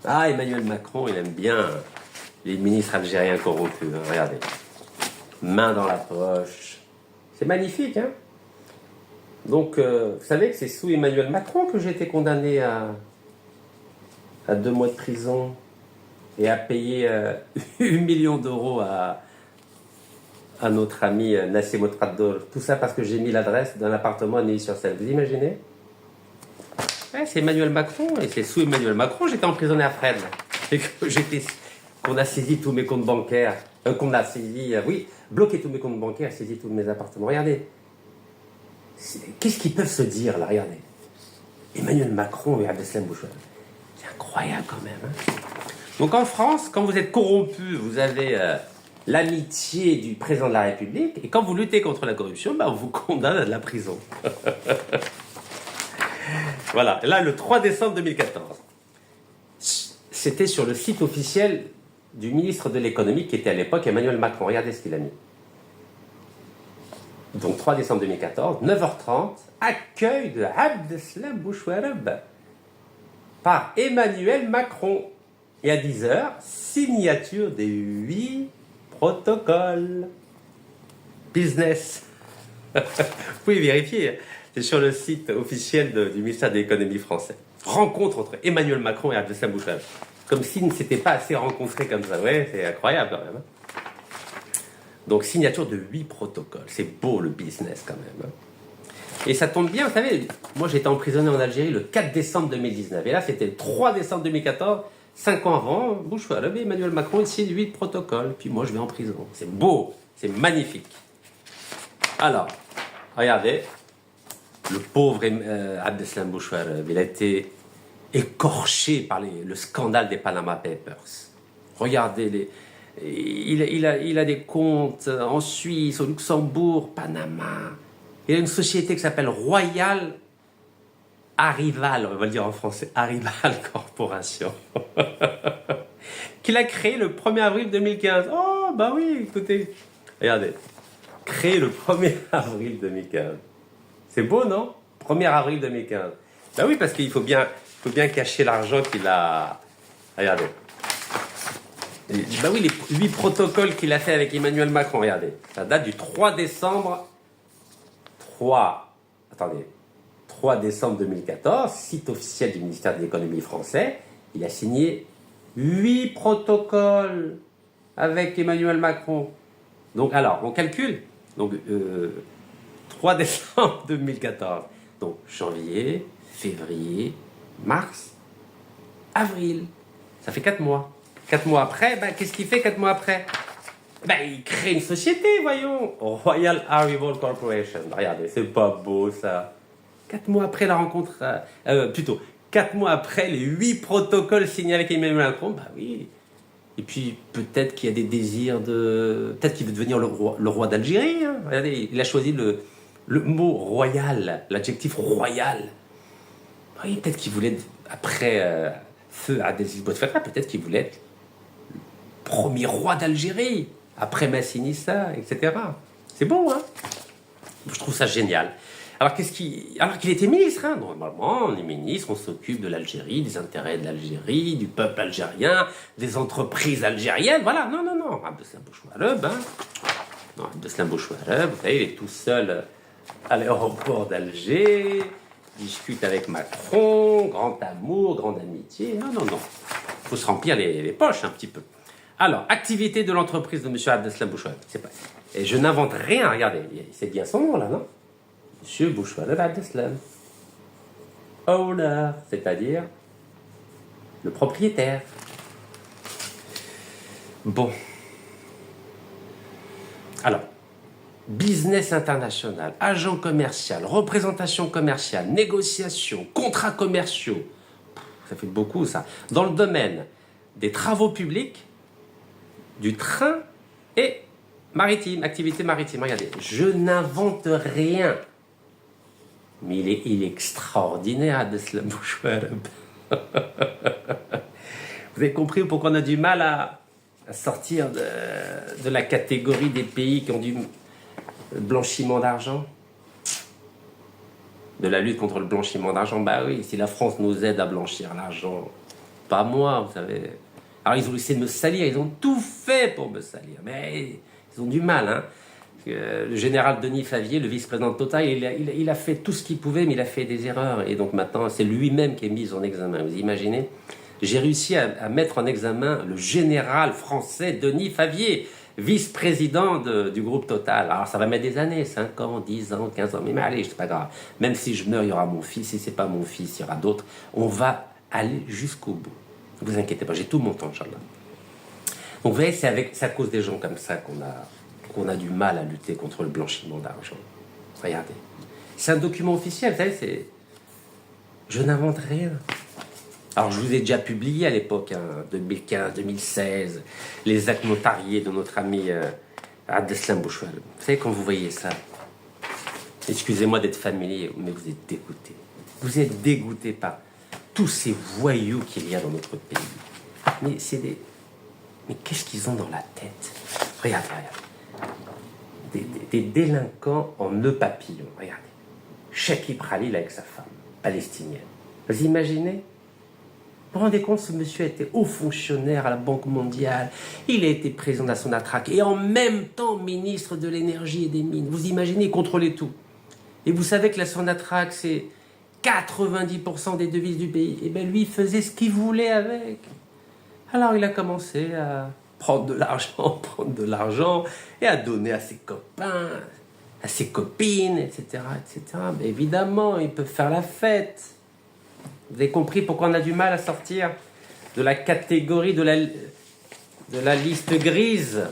Ah, Emmanuel Macron, il aime bien les ministres algériens corrompus, hein, regardez. Main dans la poche. C'est magnifique, hein. Donc, vous savez que c'est sous Emmanuel Macron que j'ai été condamné à 2 mois de prison et à payer 1 million d'euros à notre ami Nassim Al-Qaddour. Tout ça parce que j'ai mis l'adresse d'un appartement à Neuilly-sur-Seine. Vous imaginez? Ouais, c'est Emmanuel Macron, et c'est sous Emmanuel Macron j'étais emprisonné à Fresnes. Et qu'on a saisi tous mes comptes bancaires, bloqué tous mes comptes bancaires, saisi tous mes appartements. Regardez. Qu'est-ce qu'ils peuvent se dire, là? Regardez. Emmanuel Macron et Abdeslam Bouchouareb. C'est incroyable quand même, hein. Donc en France, quand vous êtes corrompu, vous avez l'amitié du président de la République, et quand vous luttez contre la corruption, on vous condamne à de la prison. Voilà, là, le 3 décembre 2014, c'était sur le site officiel du ministre de l'économie, qui était à l'époque Emmanuel Macron. Regardez ce qu'il a mis. Donc 3 décembre 2014, 9h30, accueil de Abdeslam Bouchouareb par Emmanuel Macron. Et à 10h, signature des 8 protocoles. Business. Vous pouvez vérifier. C'est sur le site officiel du ministère de l'économie français. Rencontre entre Emmanuel Macron et Abdeslam Bouchouareb. Comme s'ils ne s'étaient pas assez rencontrés comme ça. Ouais, c'est incroyable quand même, hein. Donc, signature de 8 protocoles. C'est beau le business quand même, hein. Et ça tombe bien, vous savez, moi j'étais emprisonné en Algérie le 4 décembre 2019. Et là, c'était le 3 décembre 2014, 5 ans avant, Bouchouareb et Emmanuel Macron, ils signent 8 protocoles. Puis moi, je vais en prison. C'est beau, c'est magnifique. Alors, regardez. Le pauvre Abdeslam Bouchouareb, il a été écorché par le scandale des Panama Papers. Regardez, il a des comptes en Suisse, au Luxembourg, Panama. Il a une société qui s'appelle Royal Arrival, on va le dire en français, Arrival Corporation, qu'il a créé le 1er avril 2015. Oh, bah oui, écoutez, regardez, créé le 1er avril 2015. C'est beau, non? 1er avril 2015. Bah oui, parce qu'il faut bien cacher l'argent qu'il a... Regardez. Bah oui, les 8 protocoles qu'il a fait avec Emmanuel Macron, regardez. Ça date du 3 décembre 2014, site officiel du ministère de l'économie français. Il a signé 8 protocoles avec Emmanuel Macron. Donc, alors, on calcule. Donc, 3 décembre 2014. Donc, janvier, février, mars, avril. Ça fait 4 mois. 4 mois après, ben, qu'est-ce qu'il fait 4 mois après? Ben, il crée une société, voyons. Royal Arrival Corporation. Regardez, c'est pas beau, ça. 4 mois après la rencontre... 4 mois après les 8 protocoles signés avec Emmanuel Macron, bah oui. Et puis, peut-être qu'il y a des désirs de... Peut-être qu'il veut devenir le roi d'Algérie. Hein. Regardez, il a choisi le mot royal, l'adjectif royal. Oui, peut-être qu'il voulait, après feu Abdelaziz Bouteflika, peut-être qu'il voulait être le premier roi d'Algérie, après Massinissa, etc. C'est bon, hein? Je trouve ça génial. Alors qu'il était ministre, hein, normalement, on est ministre, on s'occupe de l'Algérie, des intérêts de l'Algérie, du peuple algérien, des entreprises algériennes, voilà. Non, Abdeslam Bouchouareb, hein. Non, Abdeslam Bouchouareb, vous savez, il est tout seul à l'aéroport d'Alger, discute avec Macron, grand amour, grande amitié. Non. Il faut se remplir les poches un petit peu. Alors, activité de l'entreprise de M. Abdeslam Bouchouareb. Et je n'invente rien, regardez, c'est bien son nom là, non? Monsieur Bouchouareb Abdeslam. Owner, c'est-à-dire le propriétaire. Bon. Alors, business international, agent commercial, représentation commerciale, négociation, contrats commerciaux. Ça fait beaucoup, ça. Dans le domaine des travaux publics, du train et maritime, activité maritime. Regardez, je n'invente rien. Mais il est extraordinaire, Abdeslam Bouchouareb. Vous avez compris pourquoi on a du mal à sortir de la catégorie des pays qui ont du blanchiment d'argent? De la lutte contre le blanchiment d'argent? Bah oui, si la France nous aide à blanchir l'argent, pas moi, vous savez. Alors ils ont essayé de me salir, ils ont tout fait pour me salir, mais ils ont du mal, hein. Le général Denis Favier, le vice-président de Total, il a fait tout ce qu'il pouvait, mais il a fait des erreurs. Et donc maintenant, c'est lui-même qui est mis en examen. Vous imaginez? J'ai réussi à mettre en examen le général français Denis Favier, vice-président du groupe Total. Alors ça va mettre des années, 5 ans, 10 ans, 15 ans, mais allez, c'est pas grave. Même si je meurs, il y aura mon fils. Si c'est pas mon fils, il y aura d'autres. On va aller jusqu'au bout. Ne vous inquiétez pas, j'ai tout mon temps, Inch'Allah. Donc vous voyez, c'est à cause des gens comme ça qu'on a du mal à lutter contre le blanchiment d'argent. Regardez. C'est un document officiel, vous savez, je n'invente rien. Alors, je vous ai déjà publié à l'époque, hein, 2015, 2016, les actes notariés de notre ami Abdeslam Bouchouareb. Vous savez, quand vous voyez ça, excusez-moi d'être familier, mais vous êtes dégoûté. Vous êtes dégoûté par tous ces voyous qu'il y a dans notre pays. Mais mais qu'est-ce qu'ils ont dans la tête? Regardez. Des délinquants en nœud papillon. Regardez. Cheikh Ibrahim avec sa femme, palestinienne. Vous imaginez? Vous vous rendez compte, ce monsieur a été haut fonctionnaire à la Banque mondiale, il a été président de la Sonatrach et en même temps ministre de l'énergie et des mines. Vous imaginez, il contrôlait tout. Et vous savez que la Sonatrach, c'est 90% des devises du pays. Et bien lui, il faisait ce qu'il voulait avec. Alors il a commencé à prendre de l'argent et à donner à ses copains, à ses copines, etc. Mais évidemment, ils peuvent faire la fête. Vous avez compris pourquoi on a du mal à sortir de la catégorie de la liste grise?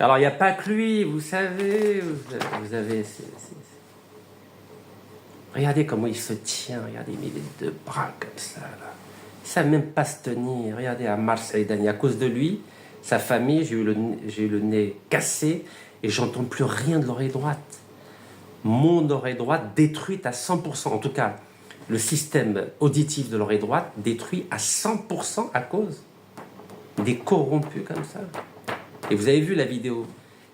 Alors, il n'y a pas que lui, vous savez, vous avez... Regardez comment il se tient, regardez, il met les deux bras comme ça, là. Il ne sait même pas se tenir. Regardez, à Marseille, Dani, à cause de lui, sa famille, j'ai eu le nez cassé et j'entends plus rien de l'oreille droite. Mon oreille droite détruite à 100%. En tout cas, le système auditif de l'oreille droite détruit à 100% à cause des corrompus comme ça. Et vous avez vu la vidéo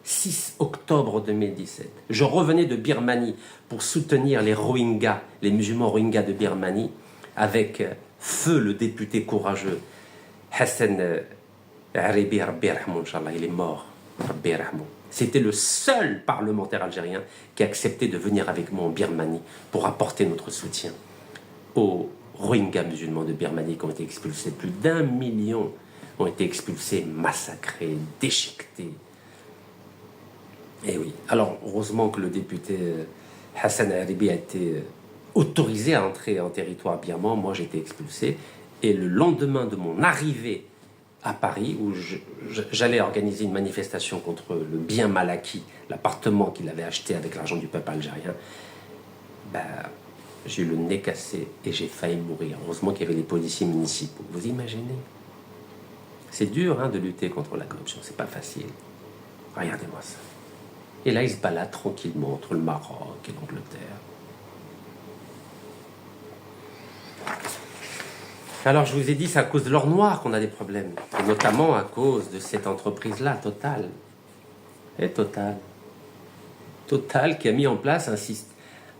6 octobre 2017. Je revenais de Birmanie pour soutenir les Rohingyas, les musulmans Rohingyas de Birmanie, avec feu le député courageux Hassan Haribi, Rabbi Rahmon, Inch'Allah, il est mort. Rabbi Rahmon. C'était le seul parlementaire algérien qui a accepté de venir avec moi en Birmanie pour apporter notre soutien aux Rohingyas musulmans de Birmanie qui ont été expulsés. Plus d'1 million ont été expulsés, massacrés, déchiquetés. Et oui. Alors, heureusement que le député Hassan Haribi a été autorisé à entrer en territoire birman. Moi, j'ai été expulsé. Et le lendemain de mon arrivée à Paris, où j'allais organiser une manifestation contre le bien mal acquis, l'appartement qu'il avait acheté avec l'argent du peuple algérien, j'ai eu le nez cassé et j'ai failli mourir. Heureusement qu'il y avait les policiers municipaux. Vous imaginez? C'est dur de lutter contre la corruption, c'est pas facile. Regardez-moi ça. Et là, il se balade tranquillement entre le Maroc et l'Angleterre. Alors, je vous ai dit, c'est à cause de l'or noir qu'on a des problèmes. Et notamment à cause de cette entreprise-là, Total. Et Total. Total qui a mis en place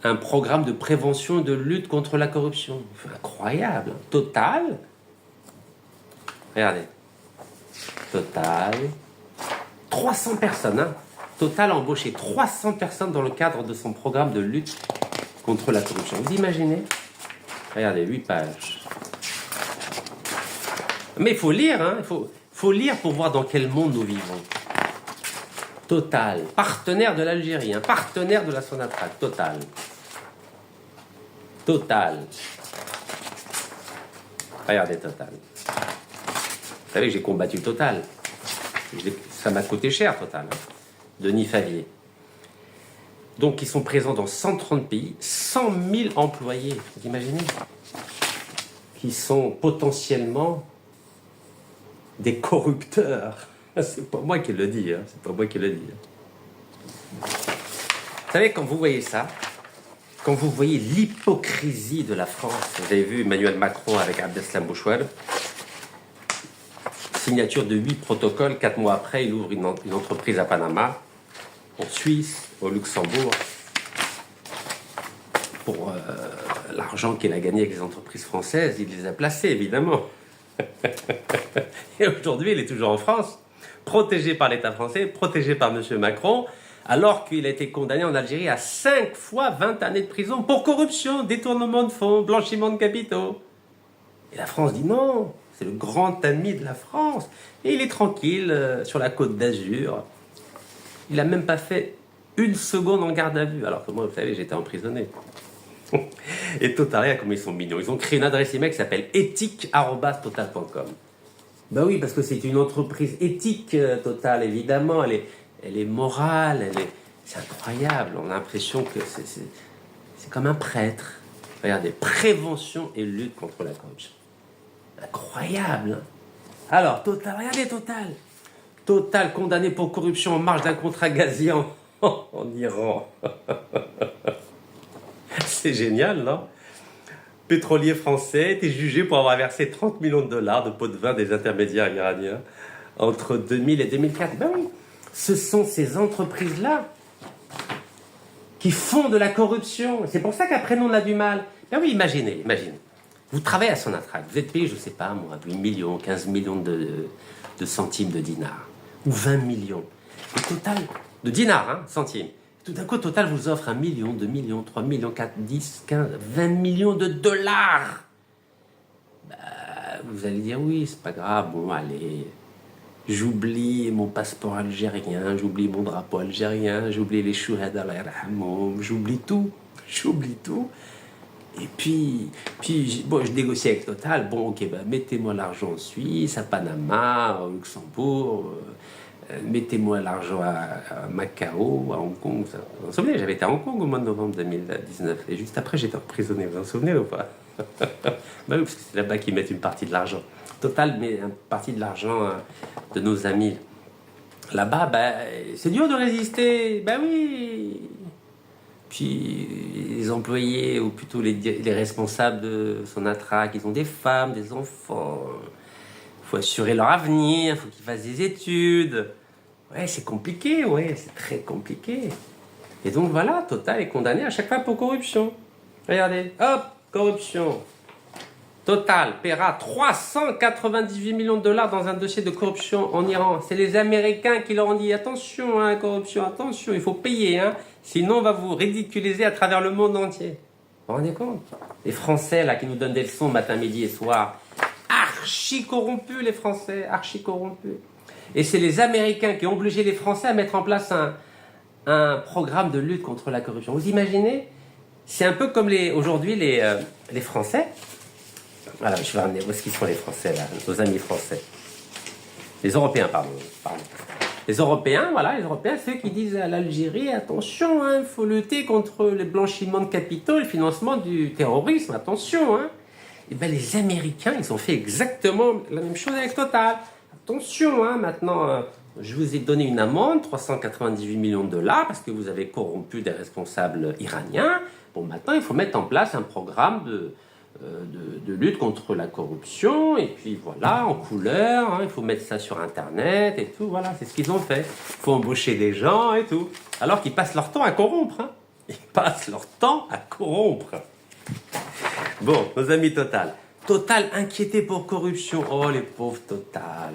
un programme de prévention et de lutte contre la corruption. Incroyable. Total. Regardez. Total. 300 personnes. Total a embauché 300 personnes dans le cadre de son programme de lutte contre la corruption. Vous imaginez? Regardez, 8 pages. Mais il faut lire, il faut lire pour voir dans quel monde nous vivons. Total, partenaire de l'Algérie, partenaire de la Sonatrach, Total. Total. Regardez Total. Vous savez que j'ai combattu Total. Ça m'a coûté cher, Total. Denis Favier. Donc, ils sont présents dans 130 pays, 100 000 employés, vous imaginez? Qui sont potentiellement des corrupteurs. C'est pas moi qui le dis, c'est pas moi qui le dis. Vous savez, quand vous voyez ça, quand vous voyez l'hypocrisie de la France, vous avez vu Emmanuel Macron avec Abdeslam Bouchouel, signature de 8 protocoles, 4 mois après, il ouvre une entreprise à Panama, en Suisse, au Luxembourg, pour l'argent qu'il a gagné avec les entreprises françaises, il les a placés, évidemment. Et aujourd'hui, il est toujours en France, protégé par l'État français, protégé par M. Macron, alors qu'il a été condamné en Algérie à 5 fois 20 années de prison pour corruption, détournement de fonds, blanchiment de capitaux. Et la France dit non, c'est le grand ami de la France. Et il est tranquille sur la côte d'Azur. Il n'a même pas fait une seconde en garde à vue, alors que moi, vous savez, j'étais emprisonné. Et Total, comme ils sont mignons. Ils ont créé une adresse email qui s'appelle éthique@total.com. Ben oui, parce que c'est une entreprise éthique, Total, évidemment. Elle est morale, c'est incroyable. On a l'impression que c'est comme un prêtre. Regardez, prévention et lutte contre la corruption. Incroyable. Alors, Total, regardez Total. Total condamné pour corruption en marge d'un contrat gazier en Iran. C'est génial, non? Pétrolier français était jugé pour avoir versé 30 millions de dollars de pots de vin des intermédiaires iraniens entre 2000 et 2004. Ben oui, ce sont ces entreprises-là qui font de la corruption. C'est pour ça qu'après, nous, on a du mal. Ben oui, imaginez. Vous travaillez à Sonatrach, vous êtes payé, je ne sais pas, moi, 8 millions, 15 millions de centimes de dinars. Ou 20 millions. Et Total, de dinars, centimes. Tout d'un coup, Total vous offre 1 million, 2 millions, 3 millions, 4, 10, 15, 20 millions de dollars. Vous allez dire, oui, c'est pas grave, bon, allez. J'oublie mon passeport algérien, j'oublie mon drapeau algérien, j'oublie les chouhada, j'oublie tout. Et puis bon, je négocie avec Total. Bon, ok, mettez-moi l'argent en Suisse, à Panama, au Luxembourg, Mettez-moi l'argent à Macao, à Hong Kong. Ça. Vous vous souvenez, j'avais été à Hong Kong au mois de novembre 2019. Et juste après, j'étais emprisonné. Vous vous en souvenez ou pas? Bah oui, parce que c'est là-bas qu'ils mettent une partie de l'argent. Total, mais une partie de l'argent de nos amis. Là-bas, bah, c'est dur de résister. Bah oui. Puis les employés, ou plutôt les responsables de Sonatrach, ils ont des femmes, des enfants. Il faut assurer leur avenir, il faut qu'ils fassent des études. Ouais, c'est compliqué, ouais, c'est très compliqué. Et donc voilà, Total est condamné à chaque fois pour corruption. Regardez, hop, corruption. Total paiera 398 millions de dollars dans un dossier de corruption en Iran. C'est les Américains qui leur ont dit attention, hein, corruption, attention, il faut payer, hein, sinon on va vous ridiculiser à travers le monde entier. Vous vous rendez compte? Les Français là qui nous donnent des leçons matin, midi et soir, archi corrompus les Français, archi corrompus. Et c'est les Américains qui ont obligé les Français à mettre en place un programme de lutte contre la corruption. Vous imaginez? C'est un peu comme aujourd'hui les Français. Voilà, je vais ramener où est-ce qu'ils sont les Français là, nos amis français. Les Européens, pardon. Les Européens, voilà, les Européens, c'est eux qui disent à l'Algérie, attention, il faut lutter contre le blanchiment de capitaux et le financement du terrorisme, attention. Hein. Et bien les Américains, ils ont fait exactement la même chose avec Total. Attention, hein, maintenant, je vous ai donné une amende, 398 millions de dollars, parce que vous avez corrompu des responsables iraniens. Bon, maintenant, il faut mettre en place un programme de lutte contre la corruption, et puis voilà, en couleur, hein, il faut mettre ça sur Internet et tout, voilà, c'est ce qu'ils ont fait. Il faut embaucher des gens et tout, alors qu'ils passent leur temps à corrompre. Hein. Ils passent leur temps à corrompre. Bon, nos amis Total. Total inquiété pour corruption. Oh, les pauvres Total.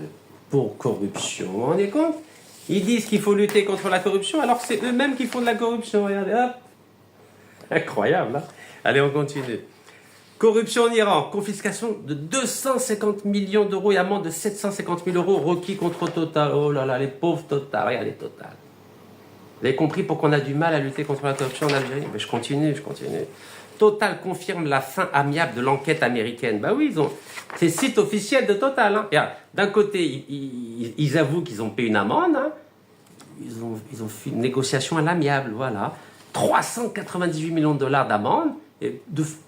Pour corruption, vous vous rendez compte? Ils disent qu'il faut lutter contre la corruption, alors que c'est eux-mêmes qui font de la corruption. Regardez, hop. Incroyable, hein. Allez, on continue. Corruption en Iran, confiscation de 250 millions d'euros et amende de 750 000 euros requis contre Total. Oh là là, les pauvres Total, regardez Total. Vous avez compris pourquoi on a du mal à lutter contre la corruption en Algérie? Mais je continue. Total confirme la fin amiable de l'enquête américaine. Bah oui, c'est le site officiel de Total. Hein. D'un côté, ils avouent qu'ils ont payé une amende. Hein. Ils ont fait une négociation à l'amiable, voilà. 398 millions de dollars d'amende.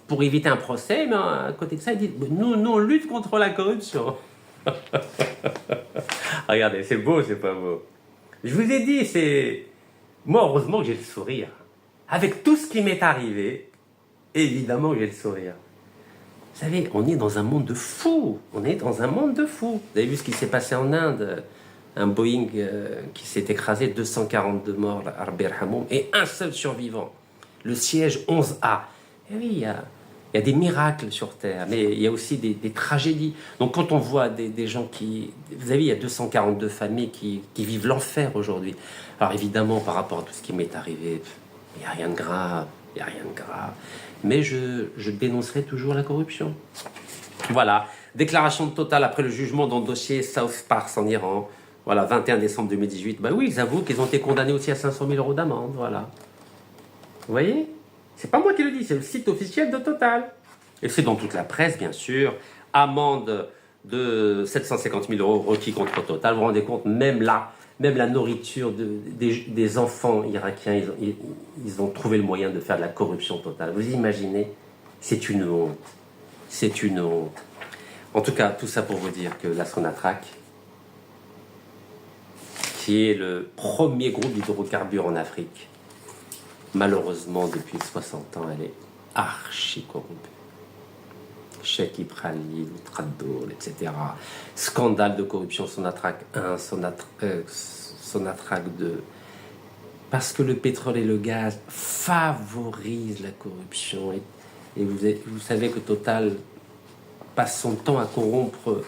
Pour éviter un procès, mais à côté de ça, ils disent nous, on lutte contre la corruption. Regardez, c'est beau, c'est pas beau. Je vous ai dit, moi, heureusement que j'ai le sourire. Avec tout ce qui m'est arrivé, évidemment que j'ai le sourire. Vous savez, on est dans un monde de fous. Vous avez vu ce qui s'est passé en Inde? Un Boeing qui s'est écrasé, 242 morts, Arbir Hamoum, et un seul survivant. Le siège 11A. Et oui, il y a des miracles sur Terre, mais il y a aussi des tragédies. Donc quand on voit des gens qui... Vous savez, il y a 242 familles qui vivent l'enfer aujourd'hui. Alors évidemment, par rapport à tout ce qui m'est arrivé, il n'y a rien de grave, Mais je dénoncerai toujours la corruption. Voilà, déclaration de Total après le jugement dans le dossier South Pars en Iran. Voilà, 21 décembre 2018. Bah oui, ils avouent qu'ils ont été condamnés aussi à 500 000 euros d'amende, voilà. Vous voyez? C'est pas moi qui le dis, c'est le site officiel de Total. Et c'est dans toute la presse, bien sûr. Amende de 750 000 euros requis contre Total. Vous vous rendez compte, même la nourriture des enfants irakiens, ils ont trouvé le moyen de faire de la corruption totale. Vous imaginez? C'est une honte. C'est une honte. En tout cas, tout ça pour vous dire que la Sonatrach, qui est le premier groupe d'hydrocarbures en Afrique, malheureusement, depuis 60 ans, elle est archi corrompue. Cheikh Ibrahim, Traddol, etc. Scandale de corruption, Sonatrach 1, Sonatrach 2. Parce que le pétrole et le gaz favorisent la corruption. Et vous savez que Total passe son temps à corrompre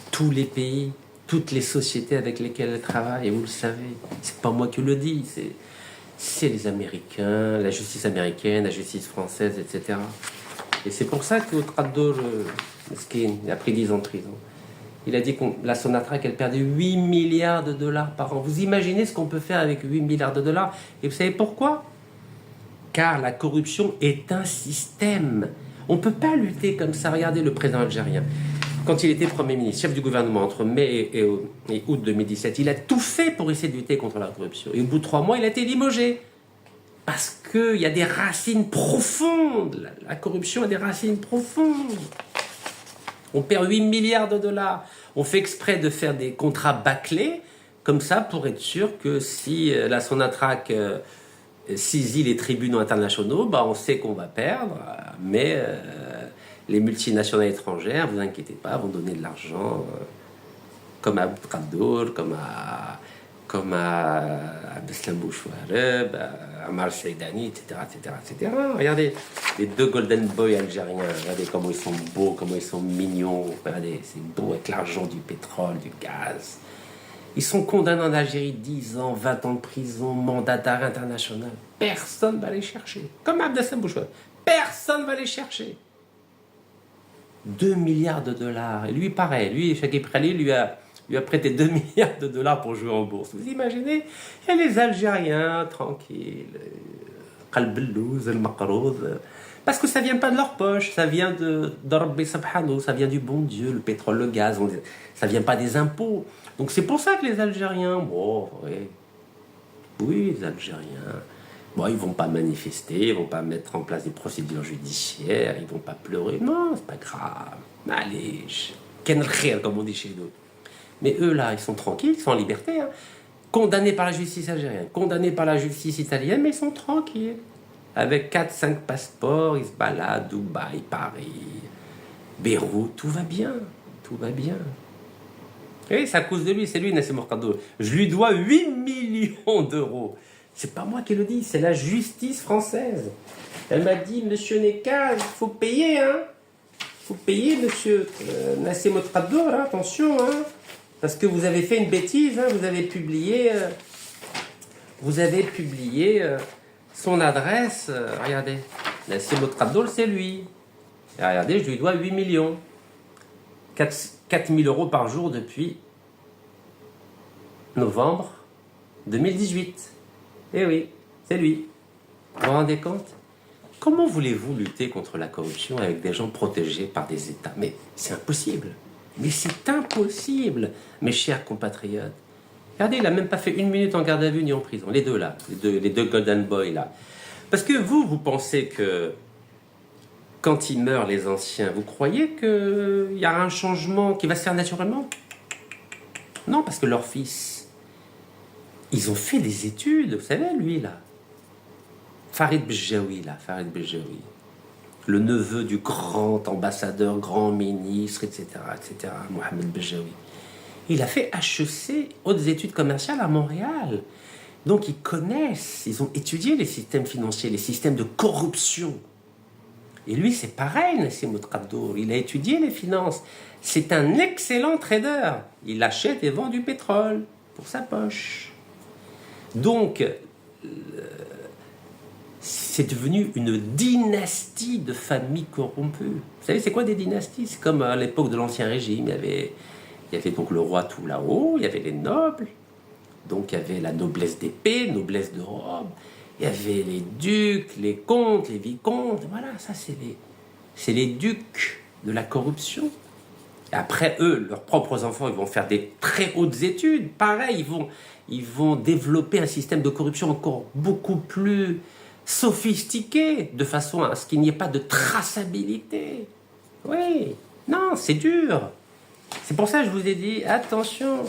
tous les pays, toutes les sociétés avec lesquelles elle travaille. Et vous le savez, c'est pas moi qui le dis, c'est les Américains, la justice américaine, la justice française, etc. Et c'est pour ça que Traddol, il a pris 10 ans de prison. Il a dit que la Sonatrach, elle perdait 8 milliards de dollars par an. Vous imaginez ce qu'on peut faire avec 8 milliards de dollars? Et vous savez pourquoi? Car la corruption est un système. On ne peut pas lutter comme ça. Regardez le président algérien. quand il était Premier ministre, chef du gouvernement, entre mai et août 2017, il a tout fait pour essayer de lutter contre la corruption. Et au bout de 3 mois, il a été limogé. Parce qu'il y a des racines profondes. La corruption a des racines profondes. On perd 8 milliards de dollars. On fait exprès de faire des contrats bâclés, comme ça, pour être sûr que si la Sonatrach saisit les tribunaux internationaux, bah, on sait qu'on va perdre, mais les multinationales étrangères, vous inquiétez pas, vont donner de l'argent, comme à Abdelkader, comme à Abdeslam Bouchouareb, à Amar Saïdani, etc., etc., etc. Regardez, les 2 Golden Boys algériens, regardez comment ils sont beaux, comment ils sont mignons, regardez, c'est beau avec l'argent du pétrole, du gaz. Ils sont condamnés en Algérie 10 ans, 20 ans de prison, mandat d'arrêt international. Personne ne va les chercher. Comme Abdeslam Bouchouareb, personne ne va les chercher. 2 milliards de dollars. Et lui, pareil, lui, Chakib Khalil, lui a prêté 2 milliards de dollars pour jouer en bourse. Vous imaginez? Il y a les Algériens, tranquilles, Qalbellouz, El Maqroud, parce que ça vient pas de leur poche, ça vient de Rabbi Subhanahu, ça vient du bon Dieu, le pétrole, le gaz, ça vient pas des impôts. Donc c'est pour ça que les Algériens, bon, oui, les Algériens, bon, ils vont pas manifester, ils vont pas mettre en place des procédures judiciaires, ils vont pas pleurer, non, c'est pas grave, allez, ken khir, comme on dit chez nous. Mais eux, là, ils sont tranquilles, ils sont en liberté. Hein. Condamnés par la justice algérienne, condamnés par la justice italienne, mais ils sont tranquilles. Avec 4-5 passeports, ils se baladent, Dubaï, Paris, Beyrouth, tout va bien. Tout va bien. Et c'est à cause de lui, c'est lui, Nassim Morkado. Je lui dois 8 millions d'euros. C'est pas moi qui le dis, c'est la justice française. Elle m'a dit, monsieur Nekaz, il faut payer, hein. Il faut payer, monsieur Nassim Morkado, hein, attention, hein. Parce que vous avez fait une bêtise, hein, vous avez publié son adresse, regardez, Nassim Morkado, c'est lui. Et regardez, je lui dois 8 millions. 4 000 euros par jour depuis novembre 2018. Eh oui, c'est lui. Vous vous rendez compte? Comment voulez-vous lutter contre la corruption avec des gens protégés par des États? Mais c'est impossible. Mais c'est impossible, mes chers compatriotes. Regardez, il n'a même pas fait 1 minute en garde à vue ni en prison. Les deux là, les deux Golden Boys là. Parce que vous pensez que quand ils meurent, les anciens, vous croyez qu'il y a un changement qui va se faire naturellement? Non, parce que leurs fils, ils ont fait des études, vous savez, lui là. Farid Bejaoui là, Farid Bejaoui. Le neveu du grand ambassadeur, grand ministre, etc., etc., Mohamed Bejaoui. Il a fait HEC, hautes études commerciales à Montréal. Donc ils connaissent, ils ont étudié les systèmes financiers, les systèmes de corruption. Et lui, c'est pareil, Nassim Morkado, il a étudié les finances. C'est un excellent trader. Il achète et vend du pétrole pour sa poche. Donc, c'est devenu une dynastie de familles corrompues. Vous savez, c'est quoi des dynasties? C'est comme à l'époque de l'Ancien Régime. Il y avait donc le roi tout là-haut, il y avait les nobles, donc il y avait la noblesse d'épée, noblesse de robe, il y avait les ducs, les comtes, les vicomtes, voilà, ça c'est les ducs de la corruption. Et après, eux, leurs propres enfants, ils vont faire des très hautes études, pareil, ils vont développer un système de corruption encore beaucoup plus sophistiqué, de façon à ce qu'il n'y ait pas de traçabilité. Oui, non, c'est dur. C'est pour ça que je vous ai dit, attention,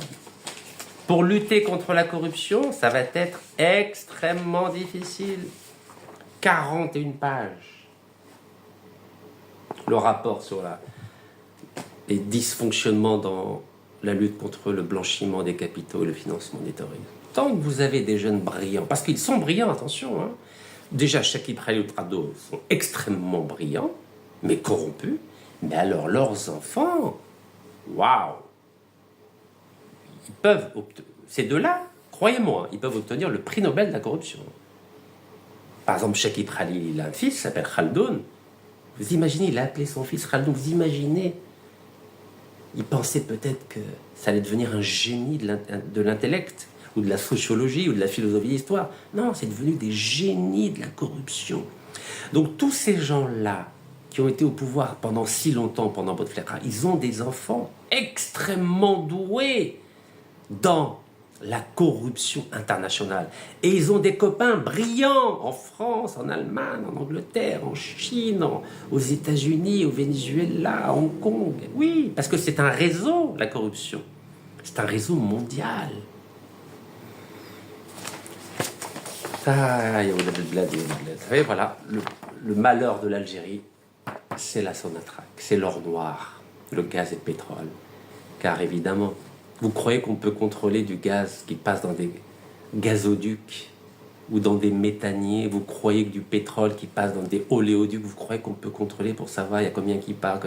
pour lutter contre la corruption, ça va être extrêmement difficile. 41 pages. Le rapport sur les dysfonctionnements dans la lutte contre le blanchiment des capitaux et le financement des terroristes. Tant que vous avez des jeunes brillants, parce qu'ils sont brillants, attention, hein. Déjà, Chakib Khalil Trado sont extrêmement brillants, mais corrompus. Mais alors, leurs enfants, waouh! Ils peuvent ces deux-là, croyez-moi, ils peuvent obtenir le prix Nobel de la corruption. Par exemple, Chakib Khalil, il a un fils, s'appelle Khaldoun. Vous imaginez, il a appelé son fils Khaldoun. Vous imaginez, il pensait peut-être que ça allait devenir un génie de l'intellect, ou de la sociologie, ou de la philosophie d'histoire. Non, c'est devenu des génies de la corruption. Donc tous ces gens-là, qui ont été au pouvoir pendant si longtemps, pendant Bouteflika, ils ont des enfants extrêmement doués dans la corruption internationale. Et ils ont des copains brillants en France, en Allemagne, en Angleterre, en Chine, aux États-Unis, au Venezuela, à Hong Kong. Oui, parce que c'est un réseau, la corruption. C'est un réseau mondial. Et voilà, le malheur de l'Algérie, c'est la Sonatrach, c'est l'or noir, le gaz et le pétrole. Car évidemment, vous croyez qu'on peut contrôler du gaz qui passe dans des gazoducs ou dans des méthaniers? Vous croyez que du pétrole qui passe dans des oléoducs, vous croyez qu'on peut contrôler pour savoir il y a combien qui part,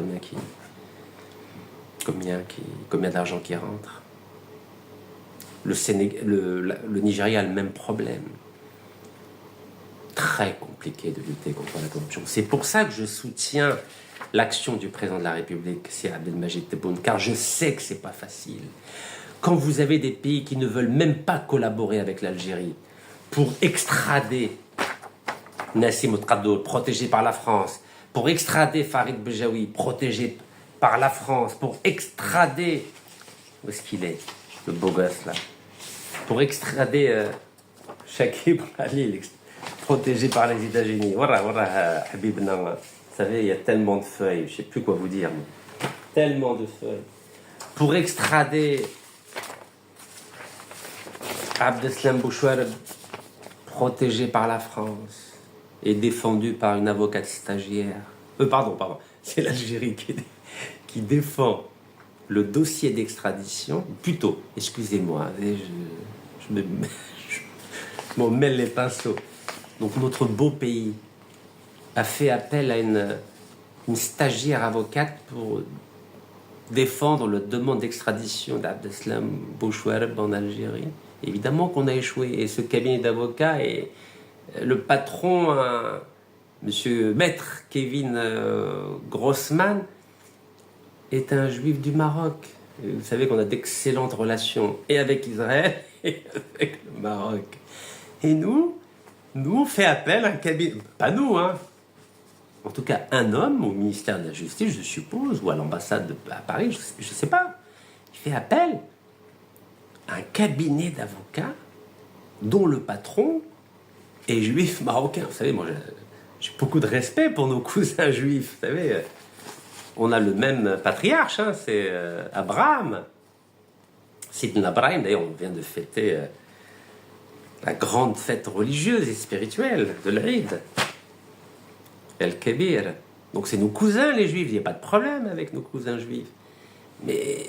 combien d'argent qui rentre? Le Nigeria a le même problème. Très compliqué de lutter contre la corruption. C'est pour ça que je soutiens l'action du président de la République, c'est Abdelmadjid Tebboune, car je sais que c'est pas facile. Quand vous avez des pays qui ne veulent même pas collaborer avec l'Algérie pour extrader Nassim Ouattara, protégé par la France, pour extrader Farid Bejaoui, protégé par la France, pour extrader... Où est-ce qu'il est, le beau gosse là? Pour extrader Shakib Khalil, protégé par les États-Unis. Voilà, Habibna. Vous savez, il y a tellement de feuilles, je ne sais plus quoi vous dire. Mais tellement de feuilles. Pour extrader Abdeslam Bouchouareb, protégé par la France et défendu par une avocate stagiaire. Pardon, c'est l'Algérie qui défend le dossier d'extradition. Plutôt, excusez-moi, je m'en mêle les pinceaux. Donc notre beau pays a fait appel à une stagiaire avocate pour défendre la demande d'extradition d'Abdeslam Bouchouareb en Algérie. Évidemment qu'on a échoué. Et ce cabinet d'avocats et le patron, monsieur Maître Kevin Grossman, est un juif du Maroc. Et vous savez qu'on a d'excellentes relations et avec Israël et avec le Maroc. Et nous, on fait appel à un cabinet, pas nous, hein. En tout cas, un homme au ministère de la Justice, je suppose, ou à l'ambassade à Paris, je ne sais pas, il fait appel à un cabinet d'avocats dont le patron est juif marocain. Vous savez, moi, j'ai beaucoup de respect pour nos cousins juifs. Vous savez, on a le même patriarche, hein, c'est Abraham. Sidna Abraham, d'ailleurs, on vient de fêter... la grande fête religieuse et spirituelle de l'Eid, El-Kébir. Donc c'est nos cousins les juifs, il n'y a pas de problème avec nos cousins juifs. Mais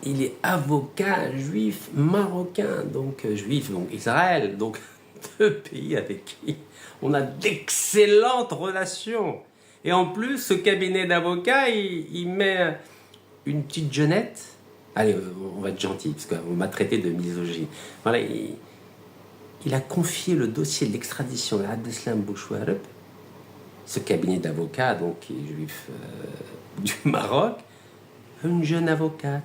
il est avocat juif marocain, donc juif, donc Israël, donc deux pays avec qui on a d'excellentes relations. Et en plus, ce cabinet d'avocats, il met une petite jeunette. Allez, on va être gentil, parce qu'on m'a traité de misogyne. Voilà, il a confié le dossier de l'extradition d'Abdeslam Bouchouareb, ce cabinet d'avocats, donc qui est juif du Maroc, à une jeune avocate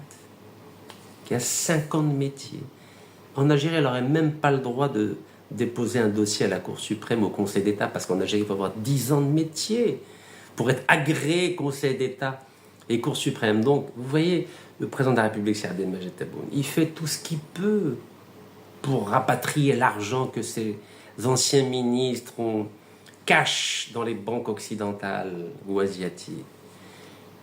qui a 5 ans de métier. En Algérie, elle n'aurait même pas le droit de déposer un dossier à la Cour suprême, au Conseil d'État, parce qu'en Algérie, il faut avoir 10 ans de métier pour être agréé Conseil d'État et Cour suprême. Donc, vous voyez, le président de la République, c'est Abdelmadjid Tebboune, il fait tout ce qu'il peut pour rapatrier l'argent que ses anciens ministres cachent dans les banques occidentales ou asiatiques.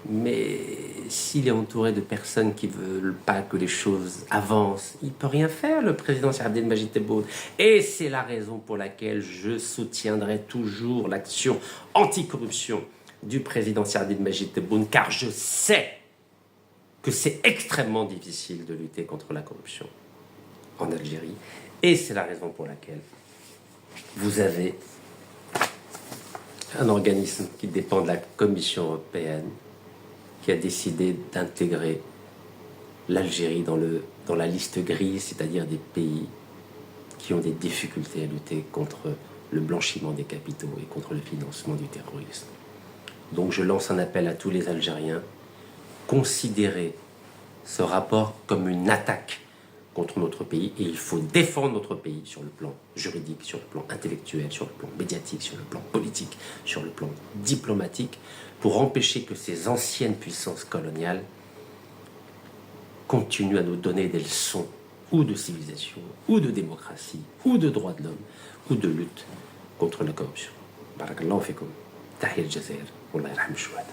Mais s'il est entouré de personnes qui ne veulent pas que les choses avancent, il ne peut rien faire, le président Abdelmadjid Tebboune. Et c'est la raison pour laquelle je soutiendrai toujours l'action anticorruption du président Abdelmadjid Tebboune, car je sais que c'est extrêmement difficile de lutter contre la corruption en Algérie. Et c'est la raison pour laquelle vous avez un organisme qui dépend de la Commission européenne qui a décidé d'intégrer l'Algérie dans la liste grise, c'est-à-dire des pays qui ont des difficultés à lutter contre le blanchiment des capitaux et contre le financement du terrorisme. Donc je lance un appel à tous les Algériens: considérez ce rapport comme une attaque contre notre pays et il faut défendre notre pays sur le plan juridique, sur le plan intellectuel, sur le plan médiatique, sur le plan politique, sur le plan diplomatique, pour empêcher que ces anciennes puissances coloniales continuent à nous donner des leçons ou de civilisation, ou de démocratie, ou de droits de l'homme, ou de lutte contre la corruption. Barakallahu fikum. Tahiyat Jazair. Wallah yarham shuhada.